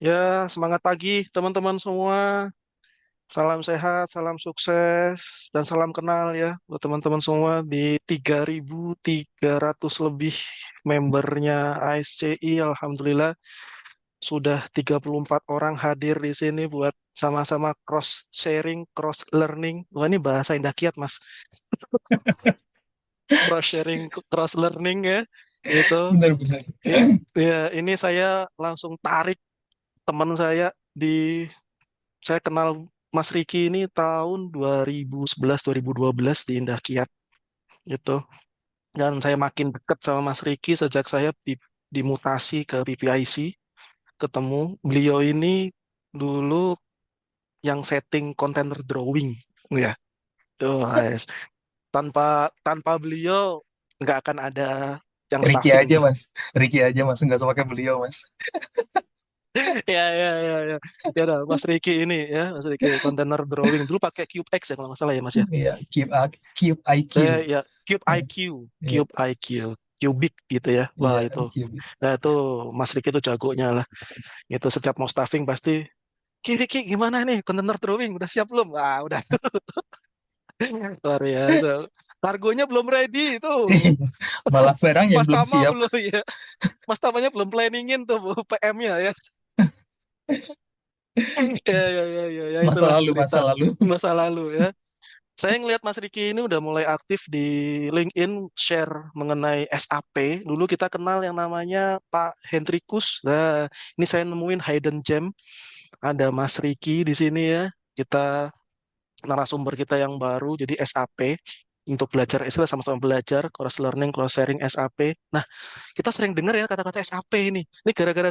Ya, semangat pagi teman-teman semua. Salam sehat, salam sukses, dan salam kenal ya buat teman-teman semua di 3.300 lebih membernya ASCI. Alhamdulillah sudah 34 orang hadir di sini buat sama-sama cross sharing, cross learning. Wah, ini bahasa indah kiat, Mas. Cross sharing, cross learning ya. Itu Benar-benar. ya, ya, ini saya langsung tarik teman saya di saya kenal Mas Riki ini tahun 2011-2012 di Indah Kiat gitu. Dan saya makin dekat sama Mas Riki sejak saya dimutasi ke PPIC. Ketemu beliau ini dulu yang setting container drawing, ya. Oh, yes. Tanpa tanpa beliau nggak akan ada yang Ricky staffing aja tuh. mas, Ricky aja mas, nggak usah pakai beliau mas. Ya, ya, ya, ya. Ya udah, Mas Riki ini ya, Mas Riki container drawing dulu pakai Cube X ya kalau nggak salah ya Mas ya. Iya, keep IQ. Ya, Cube Ya, IQ, iya, Cube IQ, Cubic gitu ya. Wah iya, itu, keep. nah itu Mas Riki itu jagonya lah. Itu setiap mau staffing pasti, Ki gimana nih container drawing udah siap belum? Ah udah, luar biasa. Kargonya belum ready itu. Malah barang yang Mas belum Tama siap. belum ya. Mas Tamanya belum planningin tuh PM-nya ya. Ya, ya, ya, ya, ya Masa itulah lalu, cerita masa lalu. masa lalu ya. Saya ngelihat Mas Riki ini udah mulai aktif di LinkedIn share mengenai SAP. Dulu kita kenal yang namanya Pak Hendrikus. Nah, ini saya nemuin hidden gem. Ada Mas Riki di sini ya. Kita narasumber kita yang baru jadi SAP untuk belajar istilah sama-sama belajar cross learning, cross sharing SAP. Nah, kita sering dengar ya kata-kata SAP ini. Ini gara-gara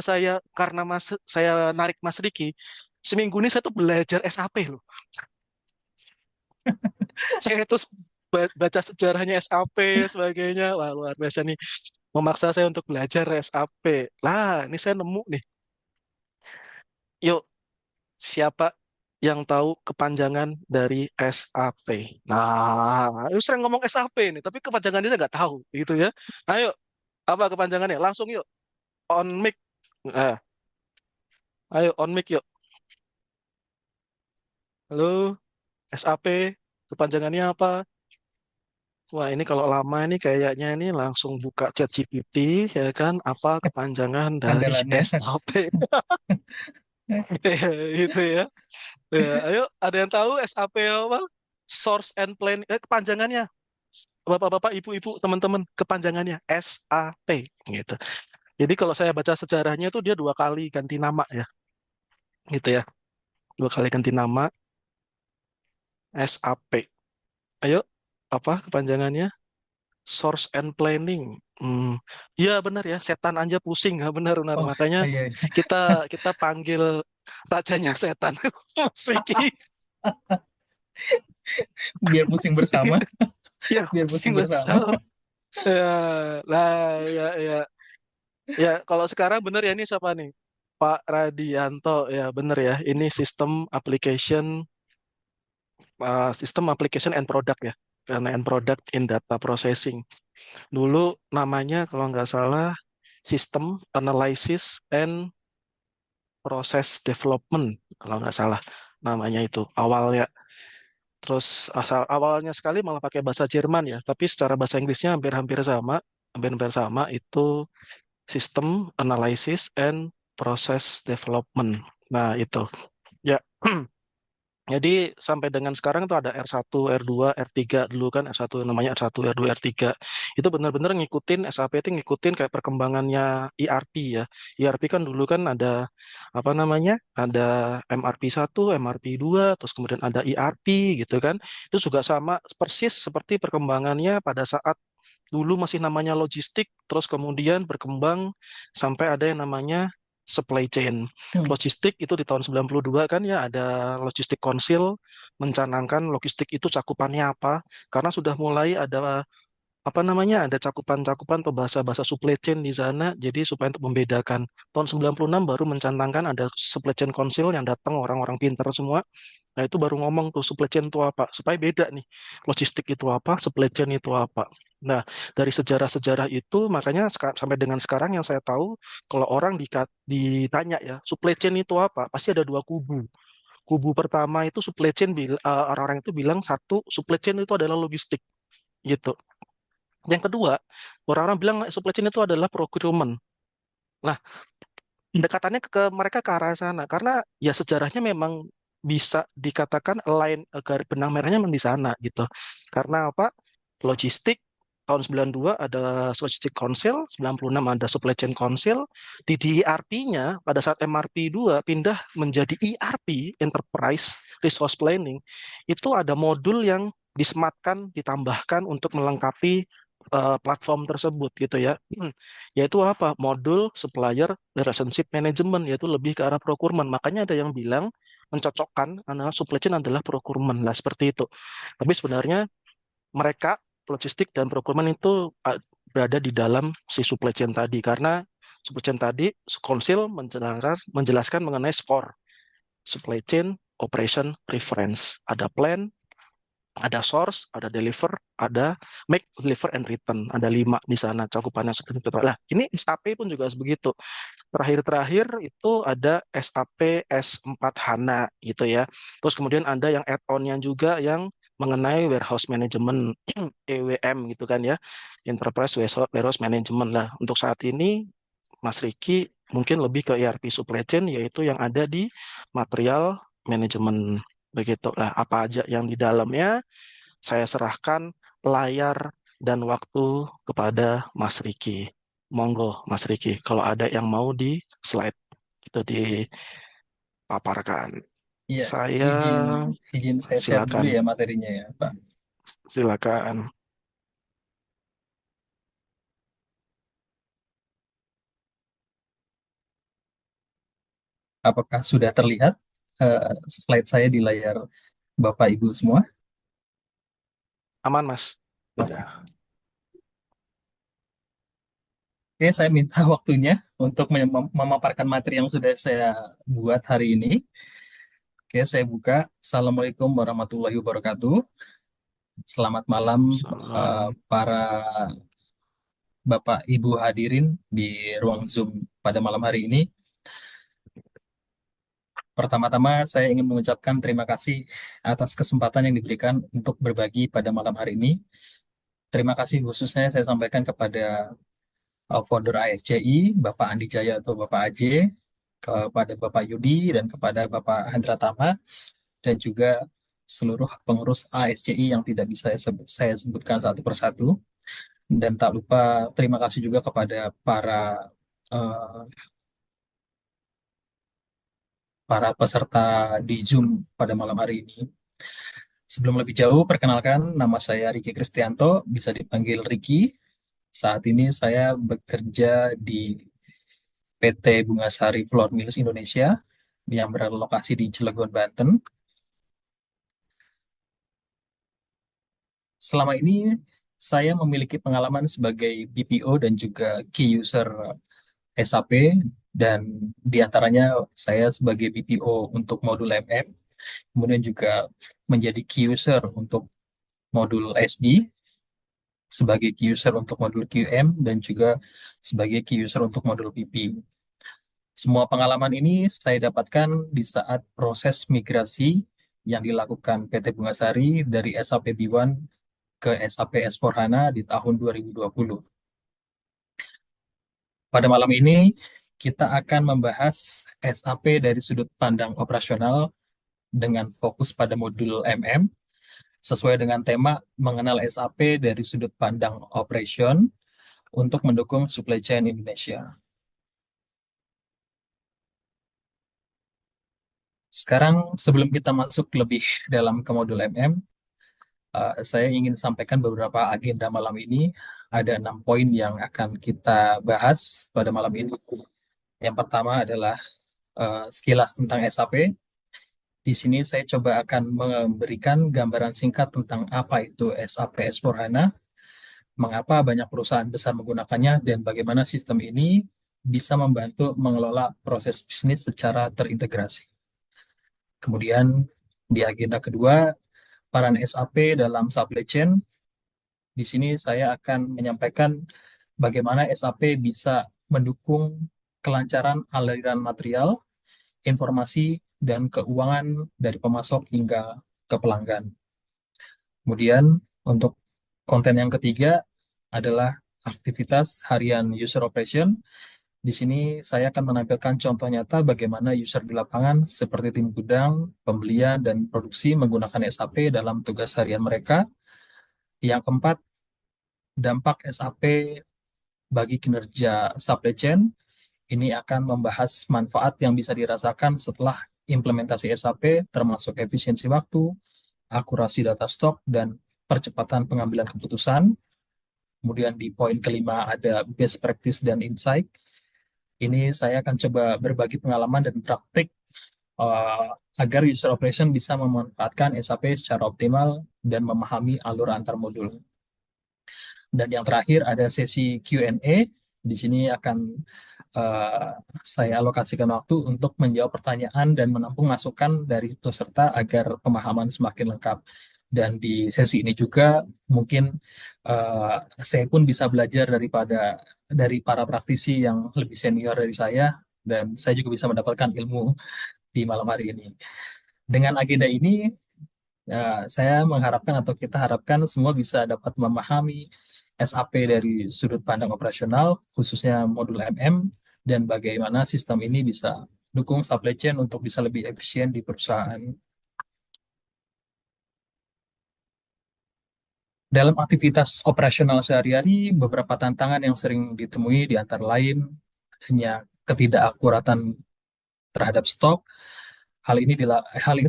karena saya narik Mas Riki. Seminggu ini saya tuh belajar SAP loh. Saya terus baca sejarahnya SAP sebagainya. Wah, luar biasa nih. Memaksa saya untuk belajar SAP. Lah, ini saya nemu nih. Yuk, siapa yang tahu kepanjangan dari SAP? Nah, itu sering ngomong SAP nih, tapi kepanjangannya saya nggak tahu, gitu ya. Ayo, apa kepanjangannya? Langsung yuk, on mic. Eh, ayo, on mic yuk. Halo, SAP, kepanjangannya apa? Wah, ini kalau lama ini kayaknya ini langsung buka chat GPT, ya kan? Apa kepanjangan dari Andalannya. SAP? Itu ya. Ya, ayo, ada yang tahu SAP apa? Source and Plan, kepanjangannya. Bapak-bapak, ibu-ibu, teman-teman, kepanjangannya SAP, gitu. Jadi kalau saya baca sejarahnya itu dia dua kali ganti nama ya, gitu ya. Dua kali ganti nama SAP. Ayo, apa kepanjangannya? Source and Planning. Ya benar ya, setan aja pusing, ya benar-benar. Oh Makanya iya. kita kita panggil rajanya setan, Mas Riki. Biar pusing bersama. Ya Biar pusing pusing bersama. bersama. Ya, lah, ya, ya, ya. Kalau sekarang benar ya ini siapa nih? Pak Radianto, ya benar ya. Ini sistem application and product ya. Karena and product in data processing. Dulu namanya kalau nggak salah sistem analysis and process development kalau nggak salah namanya itu awalnya. Terus awalnya sekali malah pakai bahasa Jerman ya, tapi secara bahasa Inggrisnya hampir-hampir sama itu sistem analysis and process development. Nah, itu. Ya. Jadi sampai dengan sekarang itu ada R1, R2, R3 dulu kan R1 namanya R1, R2, R3. Itu benar-benar ngikutin SAP itu ngikutin kayak perkembangannya ERP ya. ERP kan dulu kan ada apa namanya? Ada MRP 1, MRP 2, terus kemudian ada ERP gitu kan. Itu juga sama persis seperti perkembangannya pada saat dulu masih namanya logistik, terus kemudian berkembang sampai ada yang namanya supply chain. Hmm. Logistik itu di tahun 92 kan ya ada logistik konsil mencanangkan logistik itu cakupannya apa, karena sudah mulai ada apa namanya ada cakupan-cakupan atau bahasa-bahasa supply chain di sana, jadi supaya untuk membedakan. Tahun 96 baru mencanangkan ada supply chain konsil yang datang orang-orang pintar semua. Nah, itu baru ngomong tuh supply chain itu apa supaya beda nih. Logistik itu apa, supply chain itu apa. Nah, dari sejarah-sejarah itu makanya sampai dengan sekarang yang saya tahu, kalau orang ditanya ya, supply chain itu apa? Pasti ada dua kubu. Kubu pertama itu supply chain, orang-orang itu bilang satu, supply chain itu adalah logistik gitu. Yang kedua, orang-orang bilang supply chain itu adalah procurement. Nah, pendekatannya ke mereka ke arah sana karena ya sejarahnya memang bisa dikatakan align, garis benang merahnya memang di sana gitu. Karena apa? Logistik tahun 92 ada Logistic Council, 96 ada Supply Chain Council. Di ERP-nya pada saat MRP 2 pindah menjadi ERP, Enterprise Resource Planning, itu ada modul yang disematkan, ditambahkan untuk melengkapi platform tersebut gitu ya. Yaitu apa? Modul supplier relationship management, yaitu lebih ke arah procurement. Makanya ada yang bilang mencocokkan antara supply chain adalah procurement lah seperti itu. Tapi sebenarnya mereka logistik dan procurement itu berada di dalam si supply chain tadi karena supply chain tadi konsil menjelaskan mengenai skor supply chain operation preference, ada plan, ada source, ada deliver, ada make, deliver, and return. Ada 5 di sana cakupannya seperti itu. Nah, ini SAP pun juga begitu. Terakhir-terakhir itu ada SAP S4 HANA gitu ya. Terus kemudian ada yang add-on-nya juga yang mengenai warehouse management, EWM gitu kan ya. Enterprise Warehouse Management lah. Untuk saat ini Mas Riki mungkin lebih ke ERP supply chain yaitu yang ada di material management begitu lah. Apa aja yang di dalamnya saya serahkan layar dan waktu kepada Mas Riki. Monggo Mas Riki, kalau ada yang mau di slide itu dipaparkan. Iya, Saya izin izin saya share dulu silakan, ya materinya ya, Pak. silakan. Apakah sudah terlihat slide saya di layar Bapak Ibu semua? Aman Mas. Udah. Oke, saya minta waktunya untuk memaparkan materi yang sudah saya buat hari ini. Oke, saya buka. Assalamualaikum warahmatullahi wabarakatuh. Selamat malam Salam. para Bapak Ibu hadirin di ruang Zoom pada malam hari ini. Pertama-tama saya ingin mengucapkan terima kasih atas kesempatan yang diberikan untuk berbagi pada malam hari ini. Terima kasih khususnya saya sampaikan kepada founder ASCI, Bapak Andi Jaya atau Bapak AJ, kepada Bapak Yudi dan kepada Bapak Hendra Tama, dan juga seluruh pengurus ASCI yang tidak bisa saya sebutkan satu persatu. Dan tak lupa terima kasih juga kepada eh, para peserta di Zoom pada malam hari ini. Sebelum lebih jauh, perkenalkan nama saya Riki Kristianto, bisa dipanggil Riki. Saat ini saya bekerja di PT Bungasari Flour Mills Indonesia yang berlokasi di Cilegon, Banten. Selama ini saya memiliki pengalaman sebagai BPO dan juga key user SAP, dan diantaranya saya sebagai BPO untuk modul MM, kemudian juga menjadi key user untuk modul SD, sebagai key user untuk modul QM, dan juga sebagai key user untuk modul PP. Semua pengalaman ini saya dapatkan di saat proses migrasi yang dilakukan PT Bungasari dari SAP B1 ke SAP S4HANA di tahun 2020. Pada malam ini, kita akan membahas SAP dari sudut pandang operasional dengan fokus pada modul MM, sesuai dengan tema mengenal SAP dari sudut pandang operation untuk mendukung supply chain Indonesia. Sekarang, sebelum kita masuk lebih dalam ke modul MM, saya ingin sampaikan beberapa agenda malam ini. Ada 6 poin yang akan kita bahas pada malam ini. Yang pertama adalah sekilas tentang SAP. Di sini saya coba akan memberikan gambaran singkat tentang apa itu SAP S4HANA, mengapa banyak perusahaan besar menggunakannya, dan bagaimana sistem ini bisa membantu mengelola proses bisnis secara terintegrasi. Kemudian di agenda kedua, peran SAP dalam supply chain. Di sini saya akan menyampaikan bagaimana SAP bisa mendukung kelancaran aliran material, informasi, dan keuangan dari pemasok hingga ke pelanggan. Kemudian untuk konten yang ketiga adalah aktivitas harian user operation. Di sini saya akan menampilkan contoh nyata bagaimana user di lapangan seperti tim gudang, pembelian, dan produksi menggunakan SAP dalam tugas harian mereka. Yang keempat, dampak SAP bagi kinerja supply chain. Ini akan membahas manfaat yang bisa dirasakan setelah implementasi SAP, termasuk efisiensi waktu, akurasi data stok, dan percepatan pengambilan keputusan. Kemudian di poin kelima ada best practice dan insight. Ini saya akan coba berbagi pengalaman dan praktik uh, agar user operation bisa memanfaatkan SAP secara optimal dan memahami alur antar modul. Dan yang terakhir ada sesi Q&A. Di sini akan uh, saya alokasikan waktu untuk menjawab pertanyaan dan menampung masukan dari peserta agar pemahaman semakin lengkap. Dan di sesi ini juga mungkin saya pun bisa belajar dari para praktisi yang lebih senior dari saya, dan saya juga bisa mendapatkan ilmu di malam hari ini. Dengan agenda ini, saya mengharapkan atau kita harapkan semua bisa dapat memahami SAP dari sudut pandang operasional, khususnya modul MM, dan bagaimana sistem ini bisa dukung supply chain untuk bisa lebih efisien di perusahaan. Dalam aktivitas operasional sehari-hari, beberapa tantangan yang sering ditemui di antara lain hanya ketidakakuratan terhadap stok. Hal ini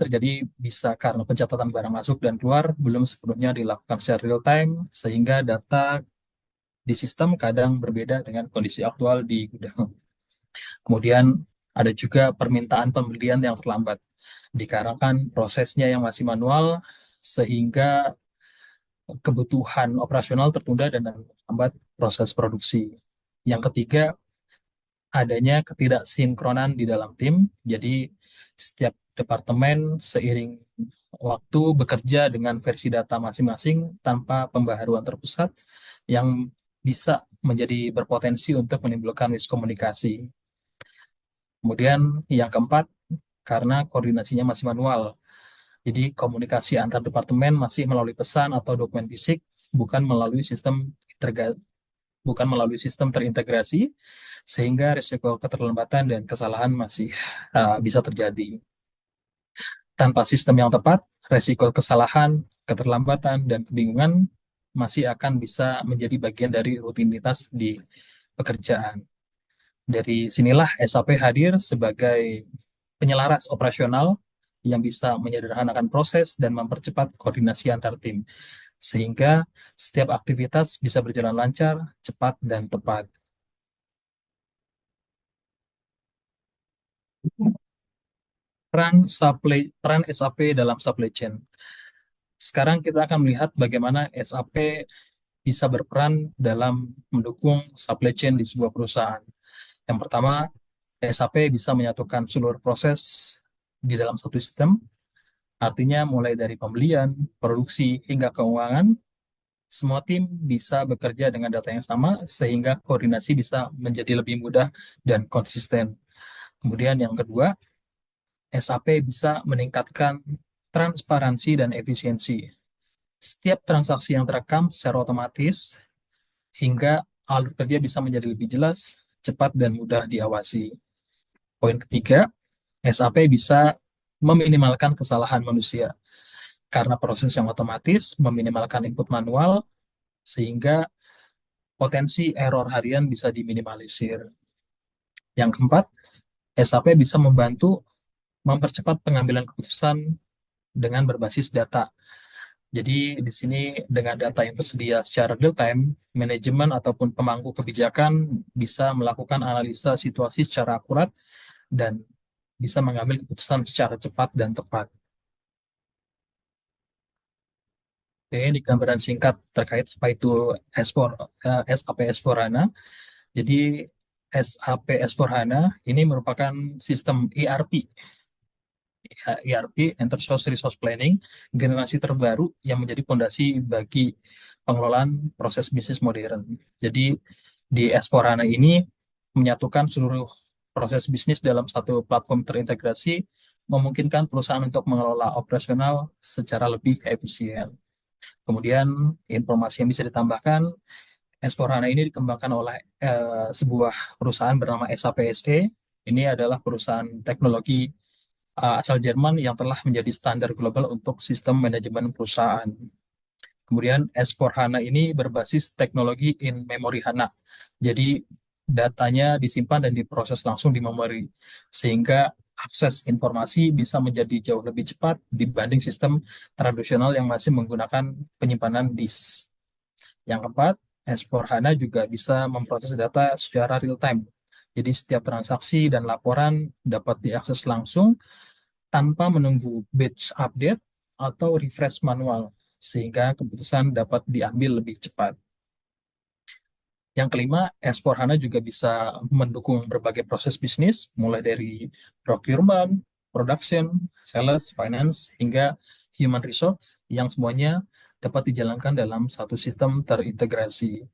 terjadi bisa karena pencatatan barang masuk dan keluar belum sepenuhnya dilakukan secara real time, sehingga data di sistem kadang berbeda dengan kondisi aktual di gudang. Kemudian ada juga permintaan pembelian yang terlambat, dikarenakan prosesnya yang masih manual, sehingga kebutuhan operasional tertunda dan menghambat proses produksi. Yang ketiga, adanya ketidaksinkronan di dalam tim. Jadi setiap departemen seiring waktu bekerja dengan versi data masing-masing tanpa pembaharuan terpusat yang bisa menjadi berpotensi untuk menimbulkan miskomunikasi. Kemudian yang keempat, karena koordinasinya masih manual. Jadi komunikasi antar departemen masih melalui pesan atau dokumen fisik, bukan melalui sistem terintegrasi, sehingga risiko keterlambatan dan kesalahan masih bisa terjadi. Tanpa sistem yang tepat, risiko kesalahan, keterlambatan, dan kebingungan masih akan bisa menjadi bagian dari rutinitas di pekerjaan. Dari sinilah SAP hadir sebagai penyelaras operasional yang bisa menyederhanakan proses dan mempercepat koordinasi antar tim, sehingga setiap aktivitas bisa berjalan lancar, cepat, dan tepat. Peran SAP dalam supply chain. Sekarang kita akan melihat bagaimana SAP bisa berperan dalam mendukung supply chain di sebuah perusahaan. Yang pertama, SAP bisa menyatukan seluruh proses di dalam satu sistem, artinya mulai dari pembelian, produksi, hingga keuangan, semua tim bisa bekerja dengan data yang sama sehingga koordinasi bisa menjadi lebih mudah dan konsisten. Kemudian yang kedua, SAP bisa meningkatkan transparansi dan efisiensi. Setiap transaksi yang terekam secara otomatis hingga alur kerja bisa menjadi lebih jelas, cepat, dan mudah diawasi. Poin ketiga, SAP bisa meminimalkan kesalahan manusia karena proses yang otomatis meminimalkan input manual sehingga potensi error harian bisa diminimalisir. Yang keempat, SAP bisa membantu mempercepat pengambilan keputusan dengan berbasis data. Jadi di sini dengan data yang tersedia secara real time, manajemen ataupun pemangku kebijakan bisa melakukan analisa situasi secara akurat dan bisa mengambil keputusan secara cepat dan tepat. Oke, ini gambaran singkat terkait apa itu SAP S4HANA. Jadi SAP S4HANA ini merupakan sistem ERP, Enterprise Resource Planning, generasi terbaru yang menjadi fondasi bagi pengelolaan proses bisnis modern. Jadi di S4HANA ini menyatukan seluruh proses bisnis dalam satu platform terintegrasi, memungkinkan perusahaan untuk mengelola operasional secara lebih efisien. Kemudian informasi yang bisa ditambahkan, S4HANA ini dikembangkan oleh sebuah perusahaan bernama SAP SE. Ini adalah perusahaan teknologi asal Jerman yang telah menjadi standar global untuk sistem manajemen perusahaan. Kemudian S4HANA ini berbasis teknologi in memory HANA. Jadi datanya disimpan dan diproses langsung di memori, sehingga akses informasi bisa menjadi jauh lebih cepat dibanding sistem tradisional yang masih menggunakan penyimpanan disk. Yang keempat, S4HANA juga bisa memproses data secara real time. Jadi setiap transaksi dan laporan dapat diakses langsung tanpa menunggu batch update atau refresh manual, sehingga keputusan dapat diambil lebih cepat. Yang kelima, S4HANA juga bisa mendukung berbagai proses bisnis, mulai dari procurement, production, sales, finance, hingga human resource, yang semuanya dapat dijalankan dalam satu sistem terintegrasi.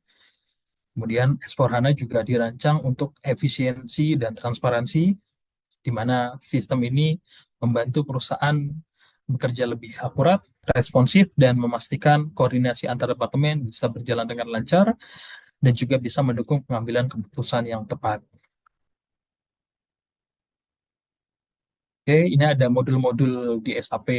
Kemudian S4HANA juga dirancang untuk efisiensi dan transparansi, di mana sistem ini membantu perusahaan bekerja lebih akurat, responsif, dan memastikan koordinasi antar departemen bisa berjalan dengan lancar dan juga bisa mendukung pengambilan keputusan yang tepat. Oke, ini ada modul-modul di SAP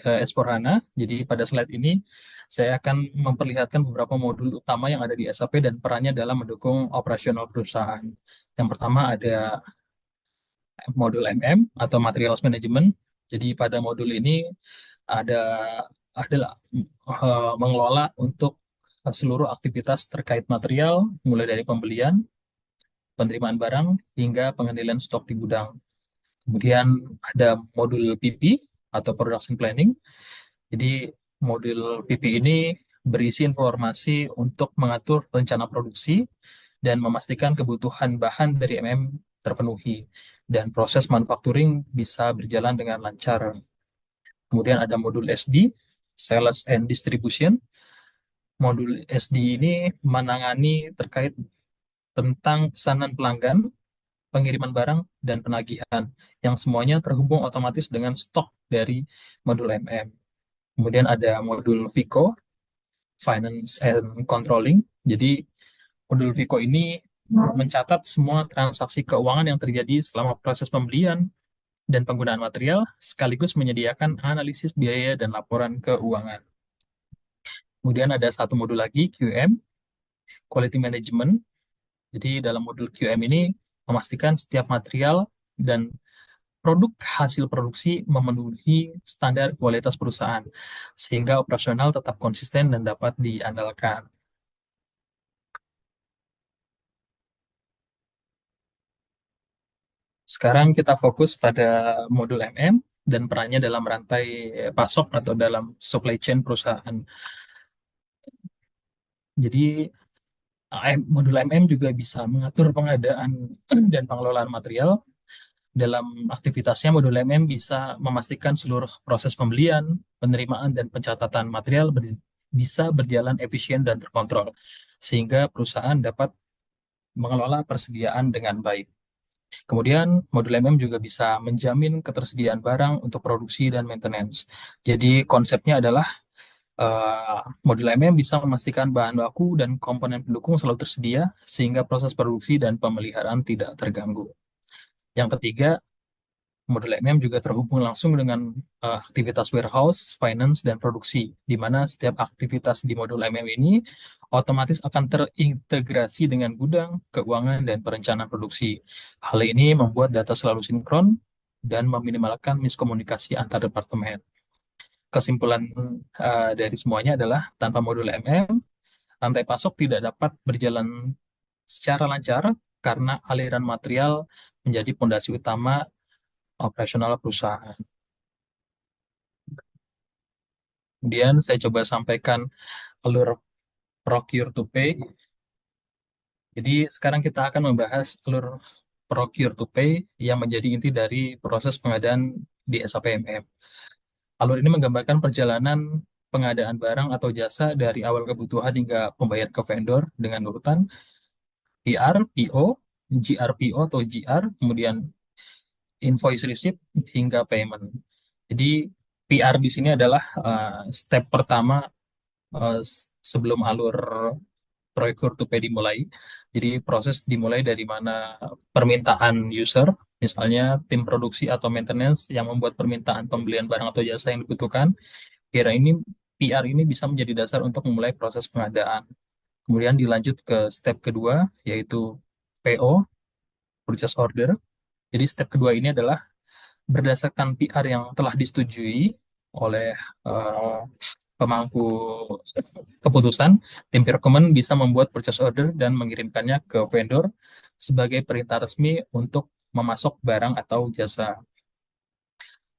S4HANA. Jadi pada slide ini saya akan memperlihatkan beberapa modul utama yang ada di SAP dan perannya dalam mendukung operasional perusahaan. Yang pertama ada modul MM atau Materials Management. Jadi pada modul ini ada adalah mengelola untuk seluruh aktivitas terkait material, mulai dari pembelian, penerimaan barang, hingga pengendalian stok di gudang. Kemudian ada modul PP atau Production Planning. Jadi modul PP ini berisi informasi untuk mengatur rencana produksi dan memastikan kebutuhan bahan dari MM terpenuhi dan proses manufacturing bisa berjalan dengan lancar. Kemudian ada modul SD, Sales and Distribution. Modul SD ini menangani terkait tentang pesanan pelanggan, pengiriman barang, dan penagihan, yang semuanya terhubung otomatis dengan stok dari modul MM. Kemudian ada modul FICO, Finance and Controlling. Jadi modul FICO ini mencatat semua transaksi keuangan yang terjadi selama proses pembelian dan penggunaan material, sekaligus menyediakan analisis biaya dan laporan keuangan. Kemudian ada satu modul lagi, QM, Quality Management. Jadi dalam modul QM ini memastikan setiap material dan produk hasil produksi memenuhi standar kualitas perusahaan, sehingga operasional tetap konsisten dan dapat diandalkan. Sekarang kita fokus pada modul MM dan perannya dalam rantai pasok atau dalam supply chain perusahaan. Jadi modul MM juga bisa mengatur pengadaan dan pengelolaan material. Dalam aktivitasnya, modul MM bisa memastikan seluruh proses pembelian, penerimaan, dan pencatatan material bisa berjalan efisien dan terkontrol, sehingga perusahaan dapat mengelola persediaan dengan baik. Kemudian, modul MM juga bisa menjamin ketersediaan barang untuk produksi dan maintenance. Jadi, konsepnya adalah modul MM bisa memastikan bahan baku dan komponen pendukung selalu tersedia, sehingga proses produksi dan pemeliharaan tidak terganggu. Yang ketiga, modul MM juga terhubung langsung dengan aktivitas warehouse, finance, dan produksi, di mana setiap aktivitas di modul MM ini otomatis akan terintegrasi dengan gudang, keuangan, dan perencanaan produksi. Hal ini membuat data selalu sinkron dan meminimalkan miskomunikasi antar departemen. Kesimpulan dari semuanya adalah tanpa modul MM, rantai pasok tidak dapat berjalan secara lancar karena aliran material menjadi fondasi utama operasional perusahaan. Kemudian saya coba sampaikan alur procure to pay. Jadi sekarang kita akan membahas alur procure to pay yang menjadi inti dari proses pengadaan di SAP MM. Alur ini menggambarkan perjalanan pengadaan barang atau jasa dari awal kebutuhan hingga pembayaran ke vendor dengan urutan PR, PO, GRPO atau GR, kemudian invoice receipt hingga payment. Jadi PR di sini adalah step pertama sebelum alur proyek to pay dimulai. Jadi proses dimulai dari mana permintaan user, misalnya tim produksi atau maintenance yang membuat permintaan pembelian barang atau jasa yang dibutuhkan. PR ini bisa menjadi dasar untuk memulai proses pengadaan. Kemudian dilanjut ke step kedua, yaitu PO, purchase order. Jadi step kedua ini adalah berdasarkan PR yang telah disetujui oleh eh, pemangku keputusan, tim procurement bisa membuat purchase order dan mengirimkannya ke vendor sebagai perintah resmi untuk memasok barang atau jasa.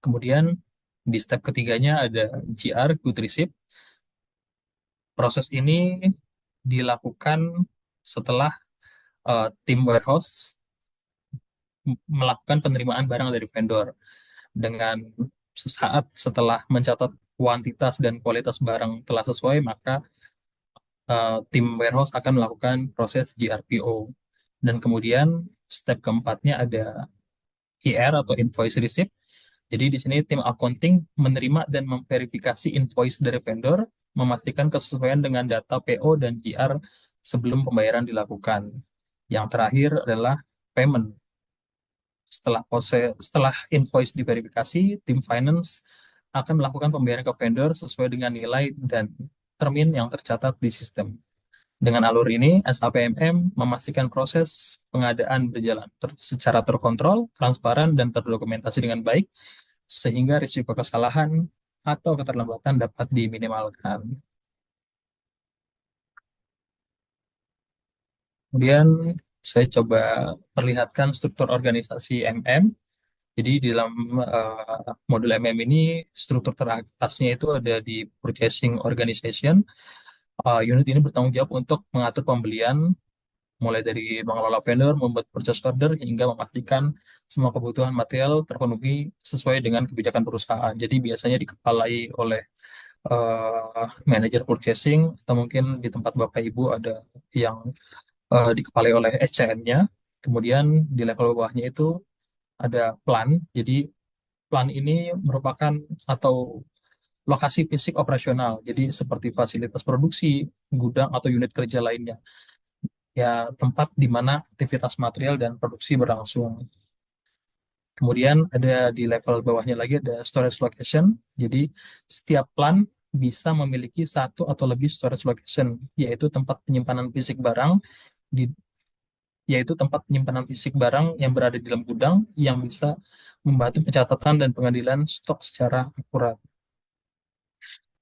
Kemudian di step ketiganya ada GR, Good Receipt. Proses ini dilakukan setelah tim warehouse melakukan penerimaan barang dari vendor dengan sesaat setelah mencatat kuantitas dan kualitas barang telah sesuai, maka tim warehouse akan melakukan proses GRPO. Dan kemudian step keempatnya ada IR atau invoice receipt. Jadi di sini tim accounting menerima dan memverifikasi invoice dari vendor, memastikan kesesuaian dengan data PO dan GR sebelum pembayaran dilakukan. Yang terakhir adalah payment. Setelah invoice diverifikasi, tim finance akan melakukan pembayaran ke vendor sesuai dengan nilai dan termin yang tercatat di sistem. Dengan alur ini, SAPMM memastikan proses pengadaan berjalan secara terkontrol, transparan, dan terdokumentasi dengan baik, sehingga risiko kesalahan atau keterlambatan dapat diminimalkan. Kemudian saya coba perlihatkan struktur organisasi MM. Jadi di dalam modul MM ini struktur teratasnya itu ada di purchasing organization. Unit ini bertanggung jawab untuk mengatur pembelian, mulai dari mengelola vendor, membuat purchase order, hingga memastikan semua kebutuhan material terpenuhi sesuai dengan kebijakan perusahaan. Jadi biasanya dikepalai oleh manajer purchasing, atau mungkin di tempat Bapak Ibu ada yang dikepalai oleh SCM-nya. Kemudian di level bawahnya itu ada plan. Jadi plan ini merupakan atau lokasi fisik operasional. Jadi seperti fasilitas produksi, gudang atau unit kerja lainnya. Ya, tempat di mana aktivitas material dan produksi berlangsung. Kemudian ada di level bawahnya lagi ada storage location. Jadi setiap plan bisa memiliki satu atau lebih storage location, yaitu tempat penyimpanan fisik barang di yaitu tempat penyimpanan fisik barang yang berada di dalam gudang yang bisa membantu pencatatan dan pengadilan stok secara akurat.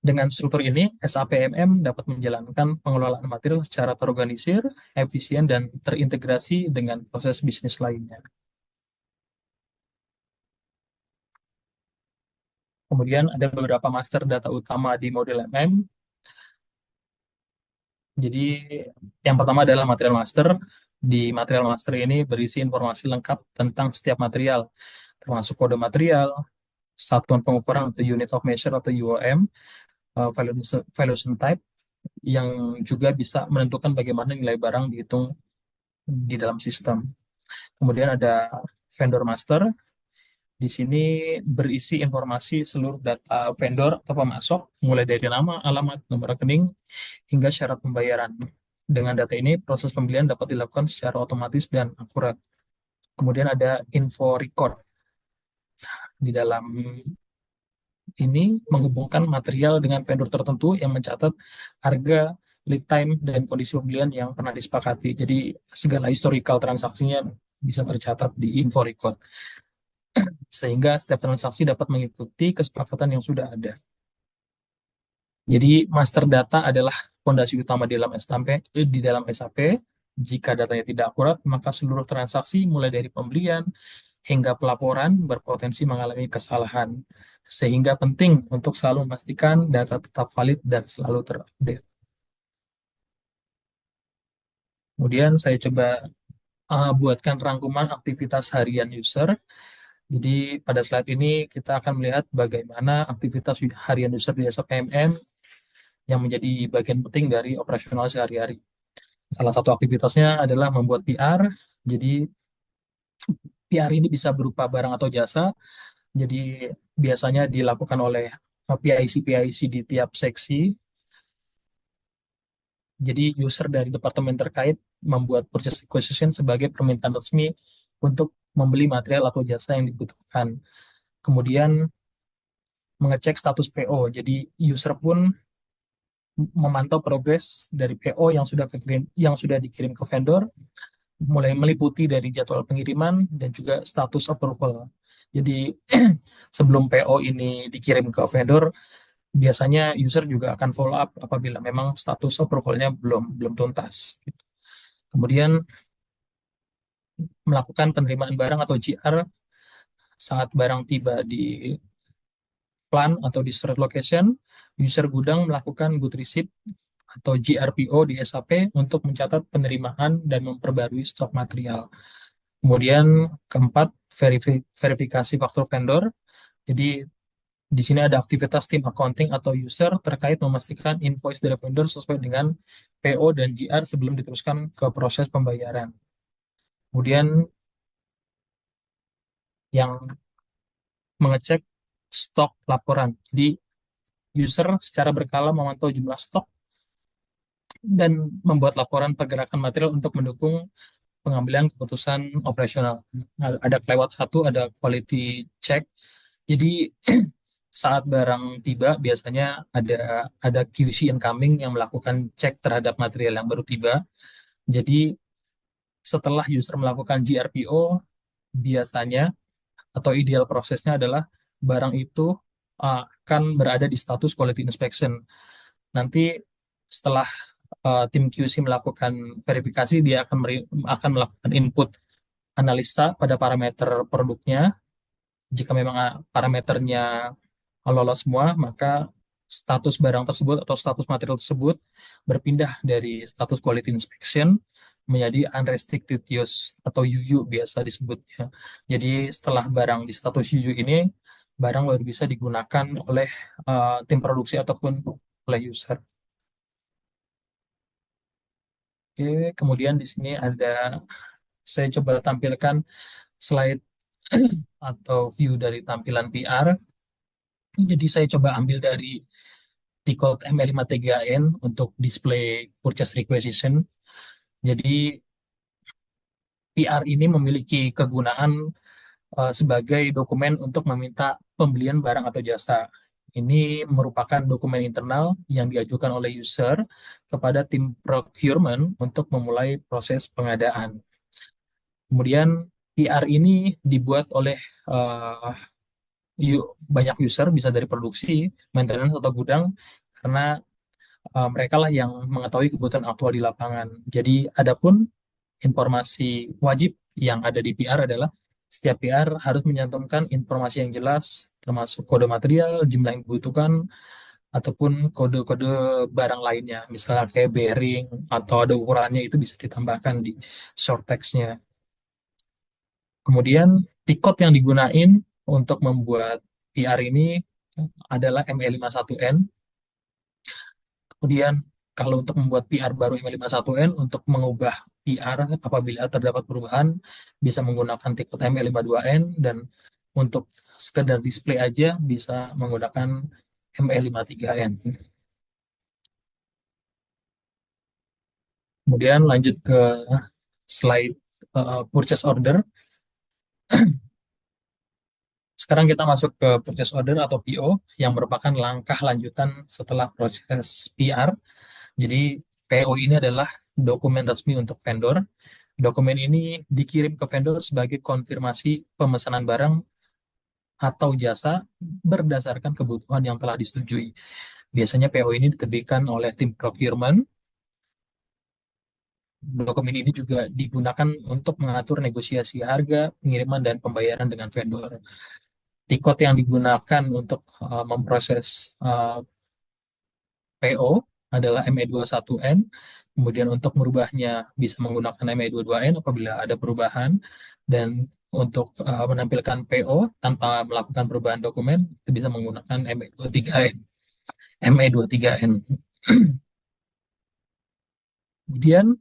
Dengan struktur ini, SAPMM dapat menjalankan pengelolaan material secara terorganisir, efisien, dan terintegrasi dengan proses bisnis lainnya. Kemudian ada beberapa master data utama di model MM. Jadi yang pertama adalah material master. Di material master ini berisi informasi lengkap tentang setiap material, termasuk kode material, satuan pengukuran atau unit of measure atau UOM, valuation type, yang juga bisa menentukan bagaimana nilai barang dihitung di dalam sistem. Kemudian ada vendor master. Di sini berisi informasi seluruh data vendor atau pemasok, mulai dari nama, alamat, nomor rekening, hingga syarat pembayaran. Dengan data ini, proses pembelian dapat dilakukan secara otomatis dan akurat. Kemudian ada info record. Di dalam ini menghubungkan material dengan vendor tertentu yang mencatat harga, lead time, dan kondisi pembelian yang pernah disepakati. Jadi segala historical transaksinya bisa tercatat di info record, sehingga setiap transaksi dapat mengikuti kesepakatan yang sudah ada. Jadi master data adalah fondasi utama di dalam SAP. Jika datanya tidak akurat, maka seluruh transaksi mulai dari pembelian hingga pelaporan berpotensi mengalami kesalahan. Sehingga penting untuk selalu memastikan data tetap valid dan selalu terupdate. Kemudian saya coba buatkan rangkuman aktivitas harian user. Jadi pada slide ini kita akan melihat bagaimana aktivitas harian user di SAP MM yang menjadi bagian penting dari operasional sehari-hari. Salah satu aktivitasnya adalah membuat PR. Jadi PR ini bisa berupa barang atau jasa. Jadi biasanya dilakukan oleh PIC-PIC di tiap seksi. Jadi user dari departemen terkait membuat purchase requisition sebagai permintaan resmi untuk membeli material atau jasa yang dibutuhkan. Kemudian mengecek status PO. Jadi user pun memantau progres dari PO yang sudah dikirim ke vendor, mulai meliputi dari jadwal pengiriman dan juga status approval. Jadi sebelum PO ini dikirim ke vendor, biasanya user juga akan follow up apabila memang status approvalnya belum belum tuntas. Kemudian melakukan penerimaan barang atau GR saat barang tiba di plan atau di storage location, user gudang melakukan good receipt atau GRPO di SAP untuk mencatat penerimaan dan memperbarui stok material. Kemudian keempat, verifikasi faktur vendor. Jadi di sini ada aktivitas tim accounting atau user terkait memastikan invoice dari vendor sesuai dengan PO dan GR sebelum diteruskan ke proses pembayaran. Kemudian yang mengecek stok laporan. Jadi user secara berkala memantau jumlah stok dan membuat laporan pergerakan material untuk mendukung pengambilan keputusan operasional. Ada kelewat satu, ada quality check. Jadi saat barang tiba biasanya ada QC incoming yang melakukan cek terhadap material yang baru tiba. Jadi setelah user melakukan GRPO, biasanya atau ideal prosesnya adalah barang itu akan berada di status quality inspection. Nanti setelah tim QC melakukan verifikasi, dia akan melakukan input analisa pada parameter produknya. Jika memang parameternya lolos semua, maka status barang tersebut atau status material tersebut berpindah dari status quality inspection menjadi unrestricted use atau UU biasa disebutnya. Jadi setelah barang di status UU ini, barang baru bisa digunakan oleh tim produksi ataupun oleh user. Oke, kemudian di sini saya coba tampilkan slide atau view dari tampilan PR. Jadi saya coba ambil dari T-code ML53N untuk display purchase requisition. Jadi PR ini memiliki kegunaan sebagai dokumen untuk meminta pembelian barang atau jasa. Ini merupakan dokumen internal yang diajukan oleh user kepada tim procurement untuk memulai proses pengadaan. Kemudian PR ini dibuat oleh uh, banyak user, bisa dari produksi, maintenance, atau gudang, karena mereka lah yang mengetahui kebutuhan aktual di lapangan. Jadi, adapun informasi wajib yang ada di PR adalah setiap PR harus menyantumkan informasi yang jelas, termasuk kode material, jumlah yang dibutuhkan, ataupun kode-kode barang lainnya. Misalnya kayak bearing atau ada ukurannya itu bisa ditambahkan di short text-nya. Kemudian tikot yang digunain untuk membuat PR ini adalah ME51N. Kemudian kalau untuk membuat PR baru ME51N, untuk mengubah PR apabila terdapat perubahan, bisa menggunakan tikot ME52N, dan untuk sekedar display aja bisa menggunakan ME53N. Kemudian lanjut ke slide purchase order. Sekarang kita masuk ke purchase order atau PO yang merupakan langkah lanjutan setelah proses PR. Jadi PO ini adalah dokumen resmi untuk vendor. Dokumen ini dikirim ke vendor sebagai konfirmasi pemesanan barang atau jasa berdasarkan kebutuhan yang telah disetujui. Biasanya PO ini diterbitkan oleh tim procurement. Dokumen ini juga digunakan untuk mengatur negosiasi harga, pengiriman, dan pembayaran dengan vendor. Tikot yang digunakan untuk memproses PO adalah ME21N. Kemudian untuk merubahnya bisa menggunakan ME22N apabila ada perubahan. Dan untuk menampilkan PO tanpa melakukan perubahan dokumen, itu bisa menggunakan ME23N. ME23N. Kemudian